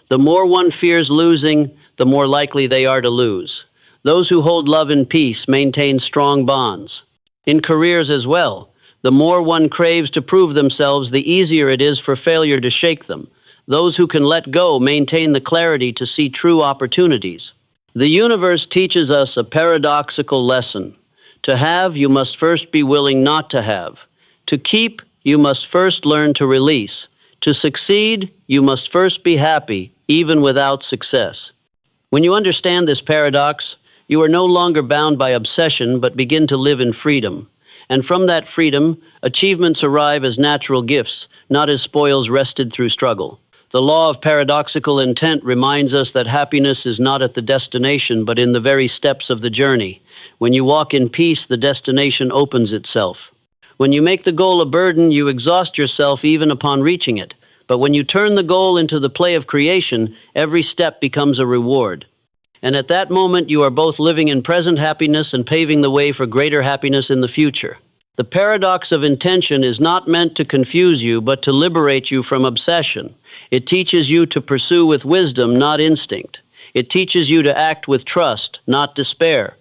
The more one fears losing, the more likely they are to lose. Those who hold love and peace maintain strong bonds. In careers as well, the more one craves to prove themselves, the easier it is for failure to shake them. Those who can let go maintain the clarity to see true opportunities. The universe teaches us a paradoxical lesson. To have, you must first be willing not to have. To keep, you must first learn to release. To succeed, you must first be happy, even without success. When you understand this paradox, you are no longer bound by obsession, but begin to live in freedom. And from that freedom, achievements arrive as natural gifts, not as spoils wrested through struggle. The law of paradoxical intent reminds us that happiness is not at the destination, but in the very steps of the journey. When you walk in peace, the destination opens itself. When you make the goal a burden, you exhaust yourself even upon reaching it. But when you turn the goal into the play of creation, every step becomes a reward. And at that moment, you are both living in present happiness and paving the way for greater happiness in the future. The paradox of intention is not meant to confuse you, but to liberate you from obsession. It teaches you to pursue with wisdom, not instinct. It teaches you to act with trust, not despair.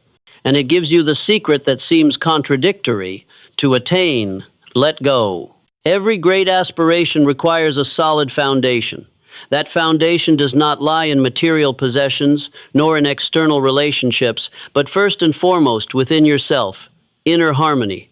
And it gives you the secret that seems contradictory: to attain, let go. Every great aspiration requires a solid foundation. That foundation does not lie in material possessions, nor in external relationships, but first and foremost within yourself, inner harmony.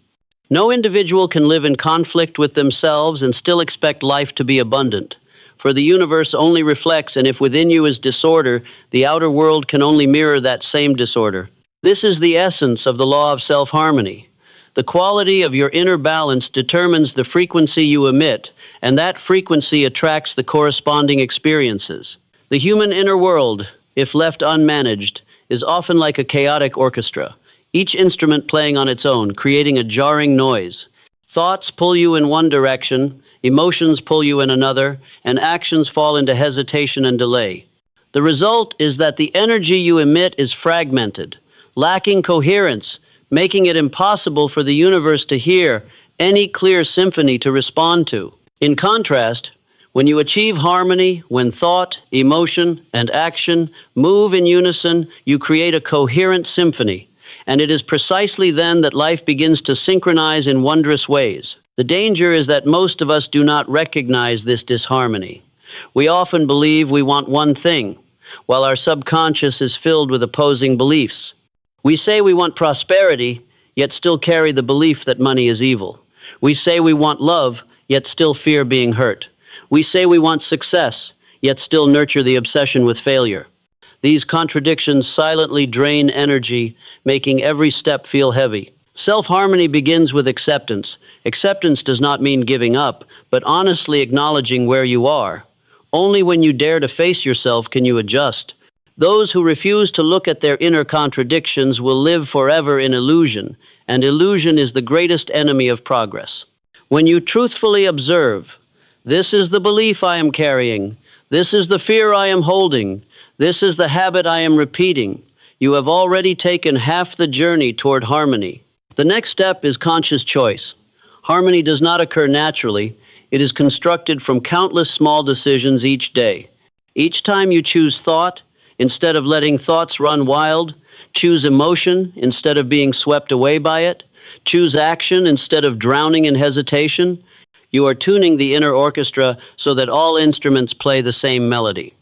No individual can live in conflict with themselves and still expect life to be abundant. For the universe only reflects, and if within you is disorder, the outer world can only mirror that same disorder. This is the essence of the law of self-harmony. The quality of your inner balance determines the frequency you emit, and that frequency attracts the corresponding experiences. The human inner world, if left unmanaged, is often like a chaotic orchestra, each instrument playing on its own, creating a jarring noise. Thoughts pull you in one direction, emotions pull you in another, and actions fall into hesitation and delay. The result is that the energy you emit is fragmented, lacking coherence, making it impossible for the universe to hear any clear symphony to respond to. In contrast, when you achieve harmony, when thought, emotion, and action move in unison, you create a coherent symphony, and it is precisely then that life begins to synchronize in wondrous ways. The danger is that most of us do not recognize this disharmony. We often believe we want one thing, while our subconscious is filled with opposing beliefs. We say we want prosperity, yet still carry the belief that money is evil. We say we want love, yet still fear being hurt. We say we want success, yet still nurture the obsession with failure. These contradictions silently drain energy, making every step feel heavy. Self-harmony begins with acceptance. Acceptance does not mean giving up, but honestly acknowledging where you are. Only when you dare to face yourself can you adjust. Those who refuse to look at their inner contradictions will live forever in illusion, and illusion is the greatest enemy of progress. When you truthfully observe, this is the belief I am carrying, this is the fear I am holding, this is the habit I am repeating, you have already taken half the journey toward harmony. The next step is conscious choice. Harmony does not occur naturally. It is constructed from countless small decisions each day. Each time you choose thought, instead of letting thoughts run wild, choose emotion instead of being swept away by it, choose action instead of drowning in hesitation, you are tuning the inner orchestra so that all instruments play the same melody.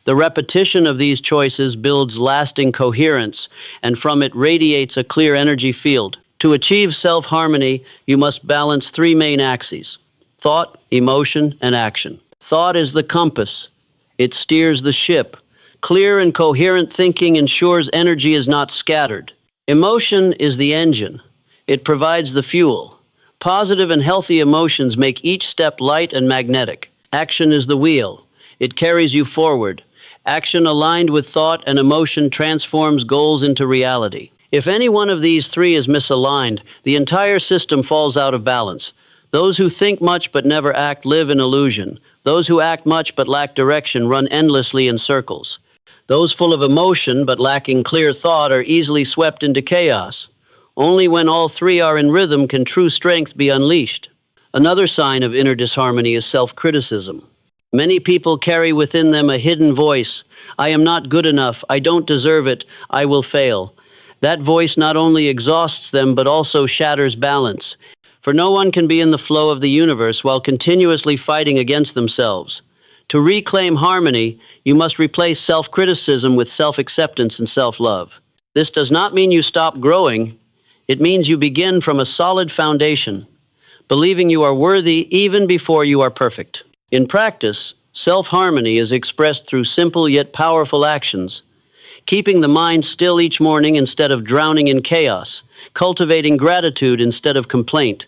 The repetition of these choices builds lasting coherence, and from it radiates a clear energy field. To achieve self-harmony, you must balance three main axes: thought, emotion, and action. Thought is the compass. It steers the ship. Clear and coherent thinking ensures energy is not scattered. Emotion is the engine. It provides the fuel. Positive and healthy emotions make each step light and magnetic. Action is the wheel. It carries you forward. Action aligned with thought and emotion transforms goals into reality. If any one of these three is misaligned, the entire system falls out of balance. Those who think much but never act live in illusion. Those who act much but lack direction run endlessly in circles. Those full of emotion but lacking clear thought are easily swept into chaos. Only when all three are in rhythm can true strength be unleashed. Another sign of inner disharmony is self-criticism. Many people carry within them a hidden voice. I am not good enough. I don't deserve it. I will fail. That voice not only exhausts them but also shatters balance. For no one can be in the flow of the universe while continuously fighting against themselves. To reclaim harmony, you must replace self-criticism with self-acceptance and self-love. This does not mean you stop growing. It means you begin from a solid foundation, believing you are worthy even before you are perfect. In practice, self-harmony is expressed through simple yet powerful actions. Keeping the mind still each morning instead of drowning in chaos, cultivating gratitude instead of complaint,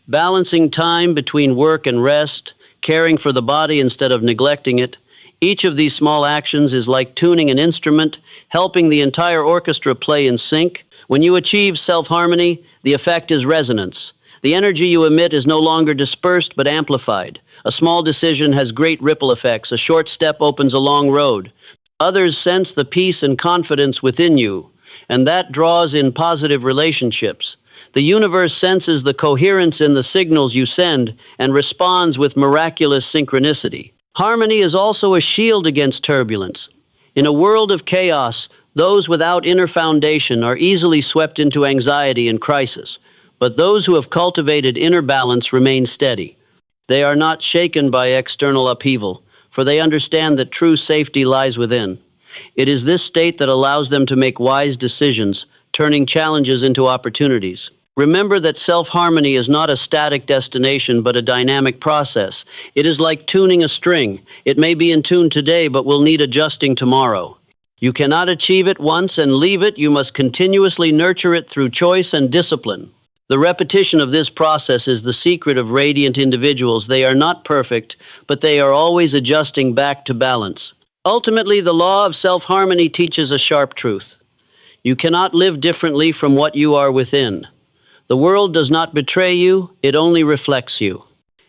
balancing time between work and rest, caring for the body instead of neglecting it. Each of these small actions is like tuning an instrument, helping the entire orchestra play in sync. When you achieve self-harmony, the effect is resonance. The energy you emit is no longer dispersed but amplified. A small decision has great ripple effects. A short step opens a long road. Others sense the peace and confidence within you, and that draws in positive relationships. The universe senses the coherence in the signals you send and responds with miraculous synchronicity. Harmony is also a shield against turbulence. In a world of chaos, those without inner foundation are easily swept into anxiety and crisis, but those who have cultivated inner balance remain steady. They are not shaken by external upheaval, for they understand that true safety lies within. It is this state that allows them to make wise decisions, turning challenges into opportunities. Remember that self-harmony is not a static destination, but a dynamic process. It is like tuning a string. It may be in tune today, but will need adjusting tomorrow. You cannot achieve it once and leave it. You must continuously nurture it through choice and discipline. The repetition of this process is the secret of radiant individuals. They are not perfect, but they are always adjusting back to balance. Ultimately, the law of self-harmony teaches a sharp truth. You cannot live differently from what you are within. The world does not betray you, it only reflects you.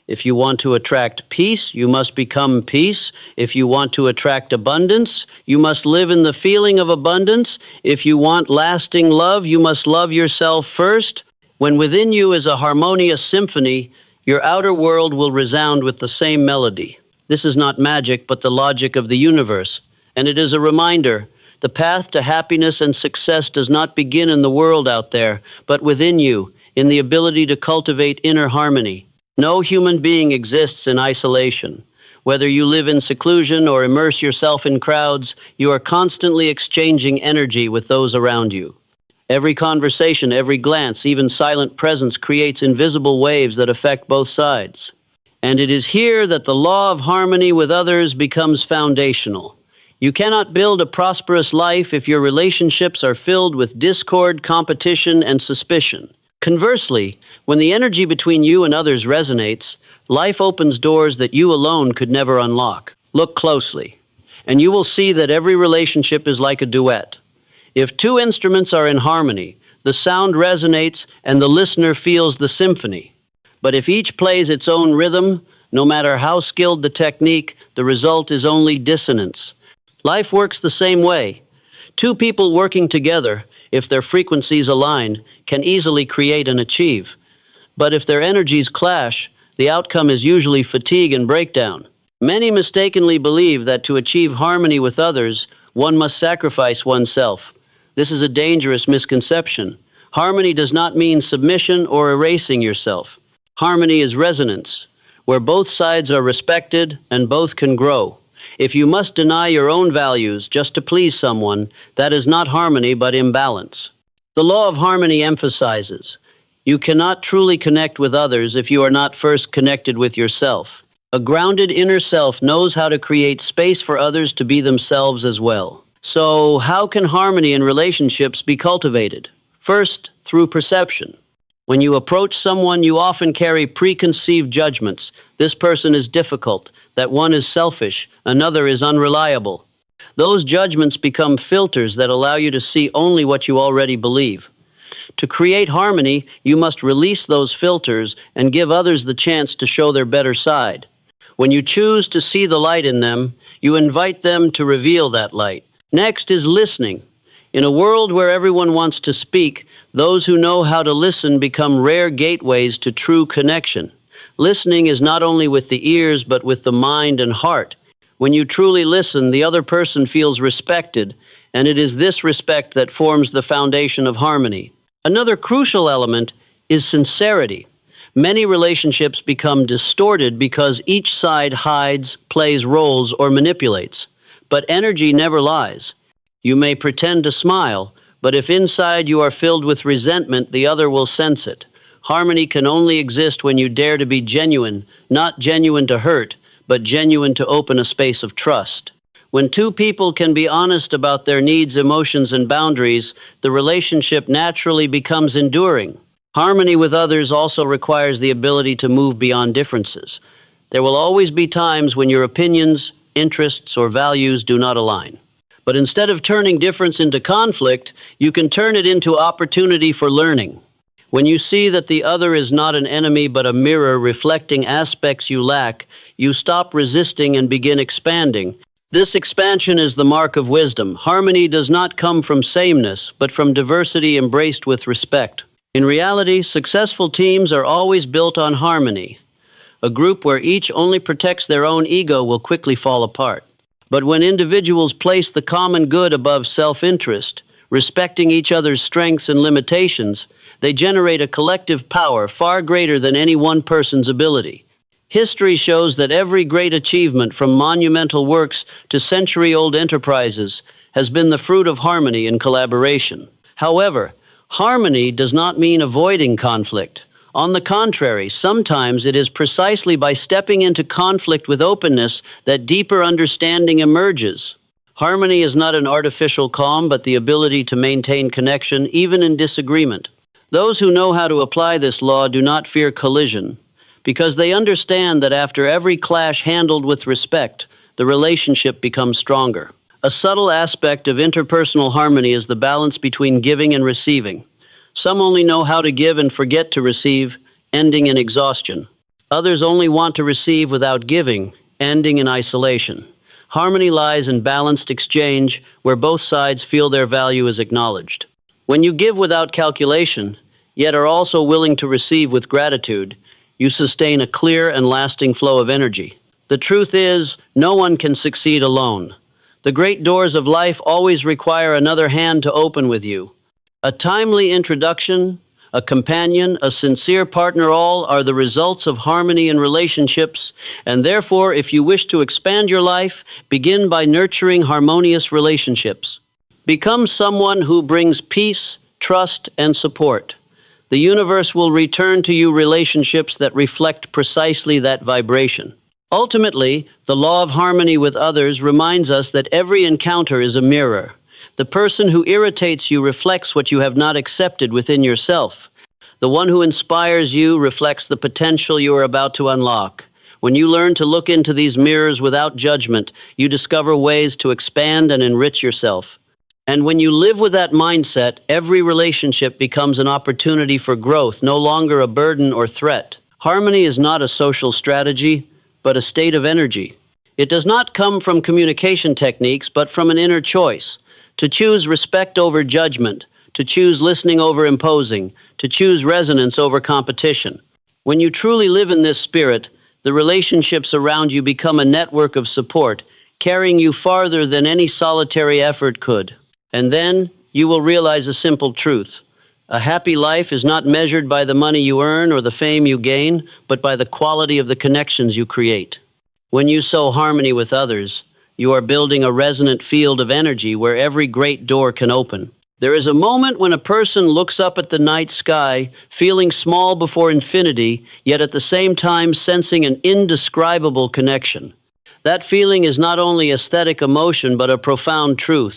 If you want to attract peace, you must become peace. If you want to attract abundance, you must live in the feeling of abundance. If you want lasting love, you must love yourself first. When within you is a harmonious symphony, your outer world will resound with the same melody. This is not magic, but the logic of the universe. And it is a reminder. The path to happiness and success does not begin in the world out there, but within you, in the ability to cultivate inner harmony. No human being exists in isolation. Whether you live in seclusion or immerse yourself in crowds, you are constantly exchanging energy with those around you. Every conversation, every glance, even silent presence creates invisible waves that affect both sides. And it is here that the law of harmony with others becomes foundational. You cannot build a prosperous life if your relationships are filled with discord, competition, and suspicion. Conversely, when the energy between you and others resonates, life opens doors that you alone could never unlock. Look closely, and you will see that every relationship is like a duet. If two instruments are in harmony, the sound resonates and the listener feels the symphony. But if each plays its own rhythm, no matter how skilled the technique, the result is only dissonance. Life works the same way. Two people working together, if their frequencies align, can easily create and achieve. But if their energies clash, the outcome is usually fatigue and breakdown. Many mistakenly believe that to achieve harmony with others, one must sacrifice oneself. This is a dangerous misconception. Harmony does not mean submission or erasing yourself. Harmony is resonance, where both sides are respected and both can grow. If you must deny your own values just to please someone, that is not harmony but imbalance. The law of harmony emphasizes, you cannot truly connect with others if you are not first connected with yourself. A grounded inner self knows how to create space for others to be themselves as well. So, how can harmony in relationships be cultivated? First, through perception. When you approach someone, you often carry preconceived judgments. This person is difficult, that one is selfish, another is unreliable. Those judgments become filters that allow you to see only what you already believe. To create harmony, you must release those filters and give others the chance to show their better side. When you choose to see the light in them, you invite them to reveal that light. Next is listening. In a world where everyone wants to speak, those who know how to listen become rare gateways to true connection. Listening is not only with the ears, but with the mind and heart. When you truly listen, the other person feels respected, and it is this respect that forms the foundation of harmony. Another crucial element is sincerity. Many relationships become distorted because each side hides, plays roles, or manipulates. But energy never lies. You may pretend to smile, but if inside you are filled with resentment, the other will sense it. Harmony can only exist when you dare to be genuine, not genuine to hurt, but genuine to open a space of trust. When two people can be honest about their needs, emotions, and boundaries, the relationship naturally becomes enduring. Harmony with others also requires the ability to move beyond differences. There will always be times when your opinions, interests, or values do not align. But instead of turning difference into conflict, you can turn it into opportunity for learning. When you see that the other is not an enemy but a mirror reflecting aspects you lack, you stop resisting and begin expanding. This expansion is the mark of wisdom. Harmony does not come from sameness, but from diversity embraced with respect. In reality, successful teams are always built on harmony. A group where each only protects their own ego will quickly fall apart. But when individuals place the common good above self-interest, respecting each other's strengths and limitations, they generate a collective power far greater than any one person's ability. History shows that every great achievement, from monumental works to century-old enterprises, has been the fruit of harmony and collaboration. However, harmony does not mean avoiding conflict. On the contrary, sometimes it is precisely by stepping into conflict with openness that deeper understanding emerges. Harmony is not an artificial calm, but the ability to maintain connection even in disagreement. Those who know how to apply this law do not fear collision, because they understand that after every clash handled with respect, the relationship becomes stronger. A subtle aspect of interpersonal harmony is the balance between giving and receiving. Some only know how to give and forget to receive, ending in exhaustion. Others only want to receive without giving, ending in isolation. Harmony lies in balanced exchange, where both sides feel their value is acknowledged. When you give without calculation, yet are also willing to receive with gratitude, you sustain a clear and lasting flow of energy. The truth is, no one can succeed alone. The great doors of life always require another hand to open with you. A timely introduction, a companion, a sincere partner, all are the results of harmony in relationships, and therefore, if you wish to expand your life, begin by nurturing harmonious relationships. Become someone who brings peace, trust, and support. The universe will return to you relationships that reflect precisely that vibration. Ultimately, the law of harmony with others reminds us that every encounter is a mirror. The person who irritates you reflects what you have not accepted within yourself. The one who inspires you reflects the potential you are about to unlock. When you learn to look into these mirrors without judgment, you discover ways to expand and enrich yourself. And when you live with that mindset, every relationship becomes an opportunity for growth, no longer a burden or threat. Harmony is not a social strategy, but a state of energy. It does not come from communication techniques, but from an inner choice. To choose respect over judgment, to choose listening over imposing, to choose resonance over competition. When you truly live in this spirit, the relationships around you become a network of support, carrying you farther than any solitary effort could. And then you will realize a simple truth. A happy life is not measured by the money you earn or the fame you gain, but by the quality of the connections you create. When you sow harmony with others, you are building a resonant field of energy where every great door can open. There is a moment when a person looks up at the night sky, feeling small before infinity, yet at the same time sensing an indescribable connection. That feeling is not only aesthetic emotion, but a profound truth.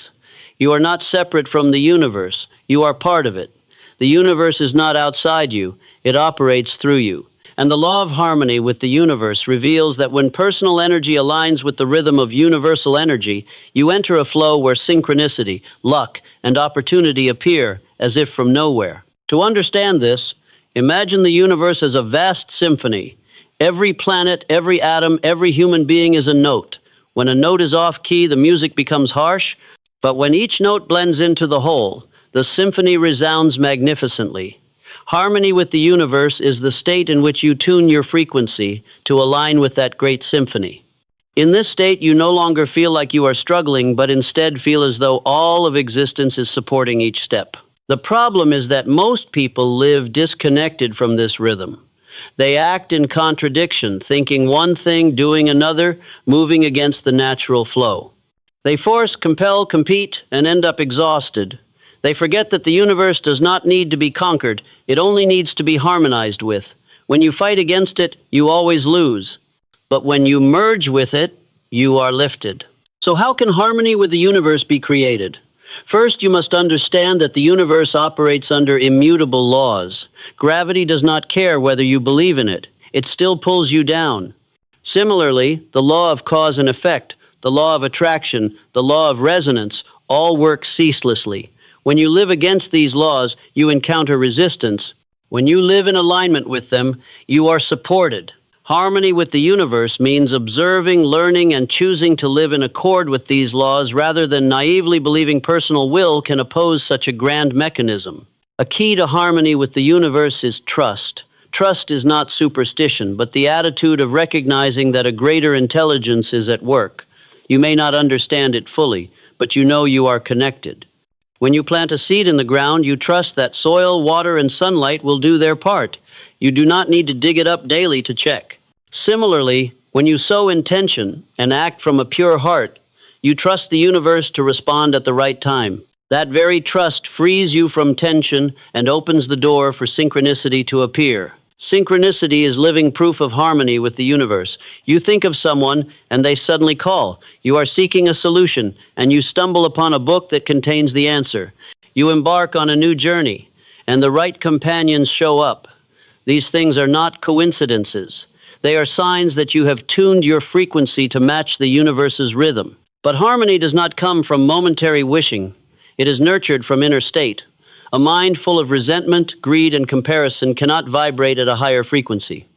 You are not separate from the universe. You are part of it. The universe is not outside you. It operates through you. And the law of harmony with the universe reveals that when personal energy aligns with the rhythm of universal energy, you enter a flow where synchronicity, luck, and opportunity appear as if from nowhere. To understand this, imagine the universe as a vast symphony. Every planet, every atom, every human being is a note. When a note is off key, the music becomes harsh, but when each note blends into the whole, the symphony resounds magnificently. Harmony with the universe is the state in which you tune your frequency to align with that great symphony. In this state, you no longer feel like you are struggling, but instead feel as though all of existence is supporting each step. The problem is that most people live disconnected from this rhythm. They act in contradiction, thinking one thing, doing another, moving against the natural flow. They force, compel, compete, and end up exhausted. They forget that the universe does not need to be conquered, it only needs to be harmonized with. When you fight against it, you always lose. But when you merge with it, you are lifted. So how can harmony with the universe be created? First, you must understand that the universe operates under immutable laws. Gravity does not care whether you believe in it. It still pulls you down. Similarly, the law of cause and effect, the law of attraction, the law of resonance, all work ceaselessly. When you live against these laws, you encounter resistance. When you live in alignment with them, you are supported. Harmony with the universe means observing, learning, and choosing to live in accord with these laws rather than naively believing personal will can oppose such a grand mechanism. A key to harmony with the universe is trust. Trust is not superstition, but the attitude of recognizing that a greater intelligence is at work. You may not understand it fully, but you know you are connected. When you plant a seed in the ground, you trust that soil, water, and sunlight will do their part. You do not need to dig it up daily to check. Similarly, when you sow intention and act from a pure heart, you trust the universe to respond at the right time. That very trust frees you from tension and opens the door for synchronicity to appear. Synchronicity is living proof of harmony with the universe. You think of someone and they suddenly call. You are seeking a solution and you stumble upon a book that contains the answer. You embark on a new journey and the right companions show up. These things are not coincidences. They are signs that you have tuned your frequency to match the universe's rhythm. But harmony does not come from momentary wishing. It is nurtured from inner state. A mind full of resentment, greed, and comparison cannot vibrate at a higher frequency.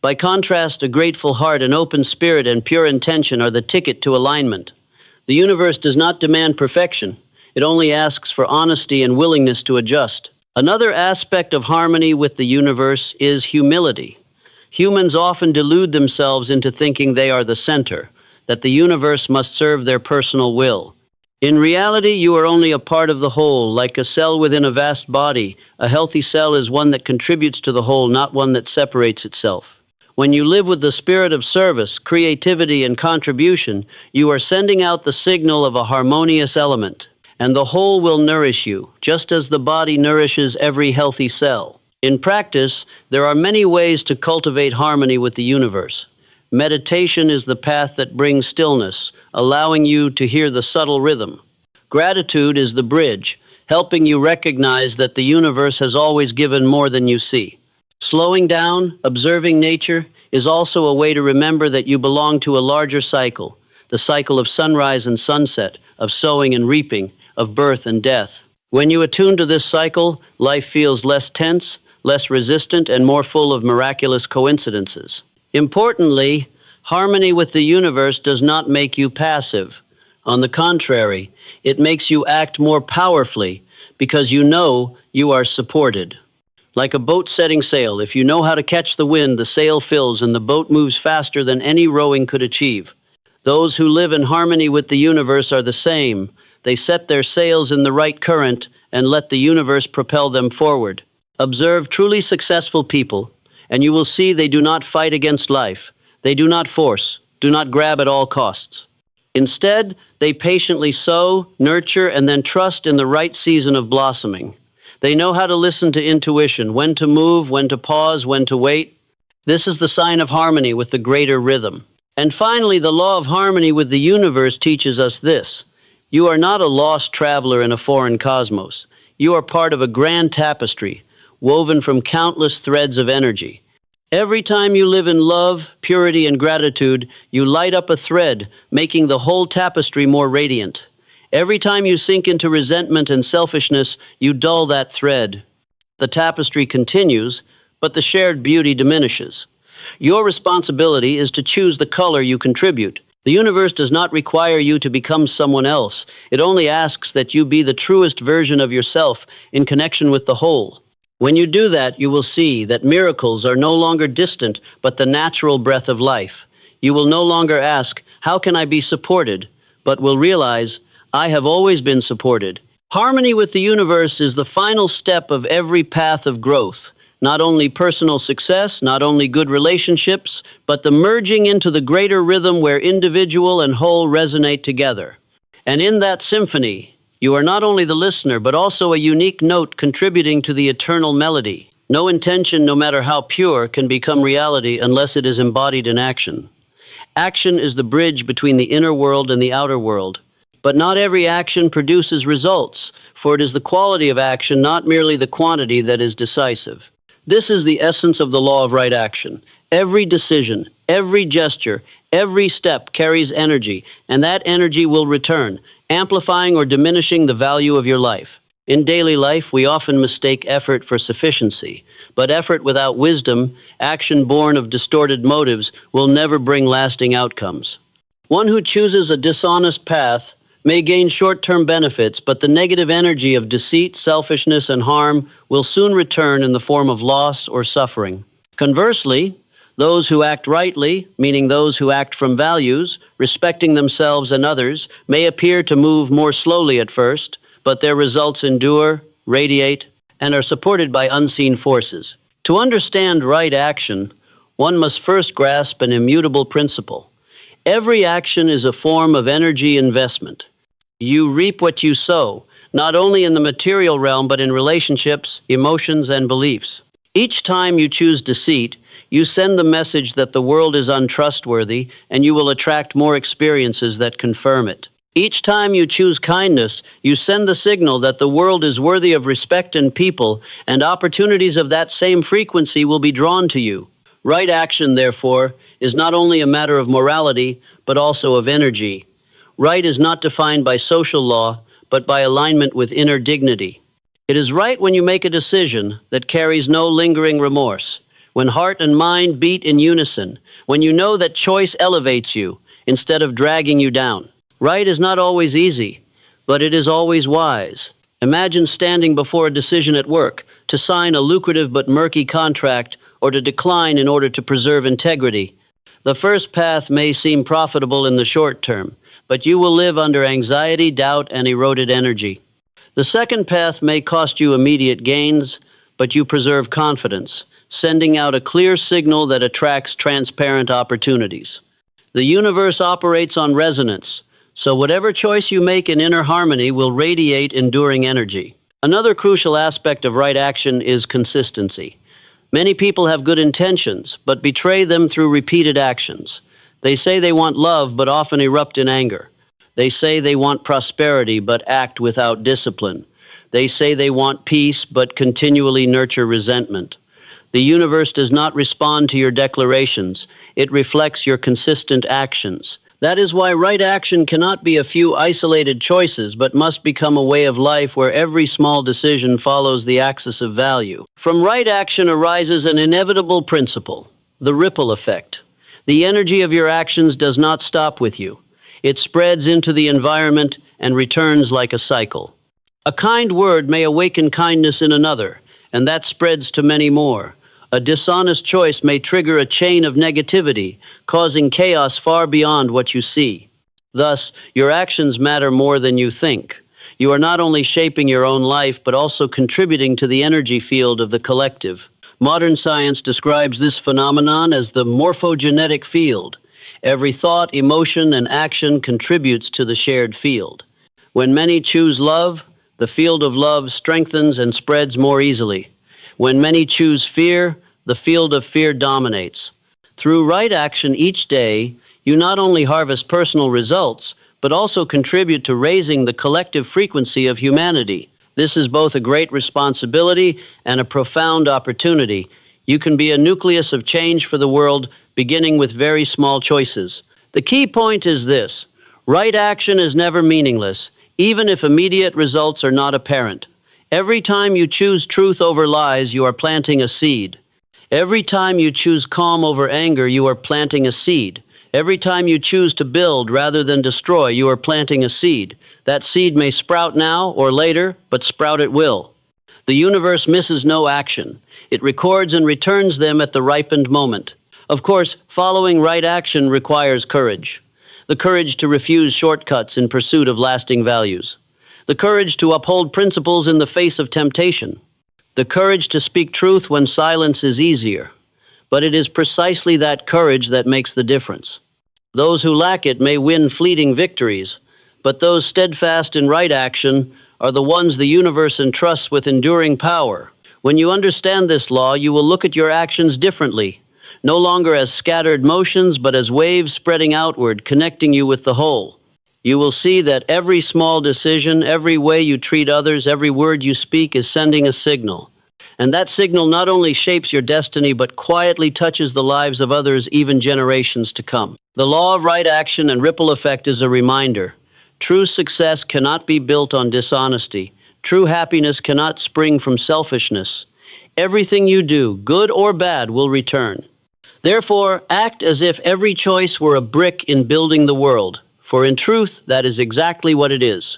By contrast, a grateful heart, an open spirit, and pure intention are the ticket to alignment. The universe does not demand perfection. It only asks for honesty and willingness to adjust. Another aspect of harmony with the universe is humility. Humans often delude themselves into thinking they are the center, that the universe must serve their personal will. In reality, you are only a part of the whole, like a cell within a vast body. A healthy cell is one that contributes to the whole, not one that separates itself. When you live with the spirit of service, creativity, and contribution, you are sending out the signal of a harmonious element, and the whole will nourish you, just as the body nourishes every healthy cell. In practice, there are many ways to cultivate harmony with the universe. Meditation is the path that brings stillness, allowing you to hear the subtle rhythm. Gratitude is the bridge, helping you recognize that the universe has always given more than you see. Slowing down, observing nature, is also a way to remember that you belong to a larger cycle, the cycle of sunrise and sunset, of sowing and reaping, of birth and death. When you attune to this cycle, life feels less tense, less resistant, and more full of miraculous coincidences. Importantly, harmony with the universe does not make you passive. On the contrary, it makes you act more powerfully because you know you are supported. Like a boat setting sail, if you know how to catch the wind, the sail fills and the boat moves faster than any rowing could achieve. Those who live in harmony with the universe are the same. They set their sails in the right current and let the universe propel them forward. Observe truly successful people, and you will see they do not fight against life. They do not force, do not grab at all costs. Instead, they patiently sow, nurture, and then trust in the right season of blossoming. They know how to listen to intuition, when to move, when to pause, when to wait. This is the sign of harmony with the greater rhythm. And finally, the law of harmony with the universe teaches us this. You are not a lost traveler in a foreign cosmos. You are part of a grand tapestry, woven from countless threads of energy. Every time you live in love, purity, and gratitude, you light up a thread, making the whole tapestry more radiant. Every time you sink into resentment and selfishness, you dull that thread. The tapestry continues, but the shared beauty diminishes. Your responsibility is to choose the color you contribute. The universe does not require you to become someone else. It only asks that you be the truest version of yourself in connection with the whole. When you do that, you will see that miracles are no longer distant, but the natural breath of life. You will no longer ask, "How can I be supported?" but will realize, "I have always been supported." Harmony with the universe is the final step of every path of growth. Not only personal success, not only good relationships, but the merging into the greater rhythm where individual and whole resonate together. And in that symphony, you are not only the listener, but also a unique note contributing to the eternal melody. No intention, no matter how pure, can become reality unless it is embodied in action. Action is the bridge between the inner world and the outer world. But not every action produces results, for it is the quality of action, not merely the quantity, that is decisive. This is the essence of the law of right action. Every decision, every gesture, every step carries energy, and that energy will return, amplifying or diminishing the value of your life. In daily life, we often mistake effort for sufficiency, but effort without wisdom, action born of distorted motives, will never bring lasting outcomes. One who chooses a dishonest path may gain short-term benefits, but the negative energy of deceit, selfishness, and harm will soon return in the form of loss or suffering. Conversely, those who act rightly, meaning those who act from values, respecting themselves and others, may appear to move more slowly at first, but their results endure, radiate, and are supported by unseen forces. To understand right action, one must first grasp an immutable principle. Every action is a form of energy investment. You reap what you sow, not only in the material realm, but in relationships, emotions, and beliefs. Each time you choose deceit, you send the message that the world is untrustworthy, and you will attract more experiences that confirm it. Each time you choose kindness, you send the signal that the world is worthy of respect and people, and opportunities of that same frequency will be drawn to you. Right action, therefore, is not only a matter of morality, but also of energy. Right is not defined by social law, but by alignment with inner dignity. It is right when you make a decision that carries no lingering remorse, when heart and mind beat in unison, when you know that choice elevates you instead of dragging you down. Right is not always easy, but it is always wise. Imagine standing before a decision at work, to sign a lucrative but murky contract, or to decline in order to preserve integrity. The first path may seem profitable in the short term, but you will live under anxiety, doubt, and eroded energy. The second path may cost you immediate gains, but you preserve confidence, sending out a clear signal that attracts transparent opportunities. The universe operates on resonance, so whatever choice you make in inner harmony will radiate enduring energy. Another crucial aspect of right action is consistency. Many people have good intentions, but betray them through repeated actions. They say they want love, but often erupt in anger. They say they want prosperity, but act without discipline. They say they want peace, but continually nurture resentment. The universe does not respond to your declarations. It reflects your consistent actions. That is why right action cannot be a few isolated choices, but must become a way of life where every small decision follows the axis of value. From right action arises an inevitable principle, the ripple effect. The energy of your actions does not stop with you. It spreads into the environment and returns like a cycle. A kind word may awaken kindness in another, and that spreads to many more. A dishonest choice may trigger a chain of negativity, causing chaos far beyond what you see. Thus, your actions matter more than you think. You are not only shaping your own life, but also contributing to the energy field of the collective. Modern science describes this phenomenon as the morphogenetic field. Every thought, emotion, and action contributes to the shared field. When many choose love, the field of love strengthens and spreads more easily. When many choose fear, the field of fear dominates. Through right action each day, you not only harvest personal results, but also contribute to raising the collective frequency of humanity. This is both a great responsibility and a profound opportunity. You can be a nucleus of change for the world, beginning with very small choices. The key point is this: right action is never meaningless, even if immediate results are not apparent. Every time you choose truth over lies, you are planting a seed. Every time you choose calm over anger, you are planting a seed. Every time you choose to build rather than destroy, you are planting a seed. That seed may sprout now or later, but sprout it will. The universe misses no action. It records and returns them at the ripened moment. Of course, following right action requires courage. The courage to refuse shortcuts in pursuit of lasting values. The courage to uphold principles in the face of temptation. The courage to speak truth when silence is easier. But it is precisely that courage that makes the difference. Those who lack it may win fleeting victories, but those steadfast in right action are the ones the universe entrusts with enduring power. When you understand this law, you will look at your actions differently, no longer as scattered motions, but as waves spreading outward, connecting you with the whole. You will see that every small decision, every way you treat others, every word you speak is sending a signal. And that signal not only shapes your destiny, but quietly touches the lives of others, even generations to come. The law of right action and ripple effect is a reminder. True success cannot be built on dishonesty. True happiness cannot spring from selfishness. Everything you do, good or bad, will return. Therefore, act as if every choice were a brick in building the world. For in truth, that is exactly what it is.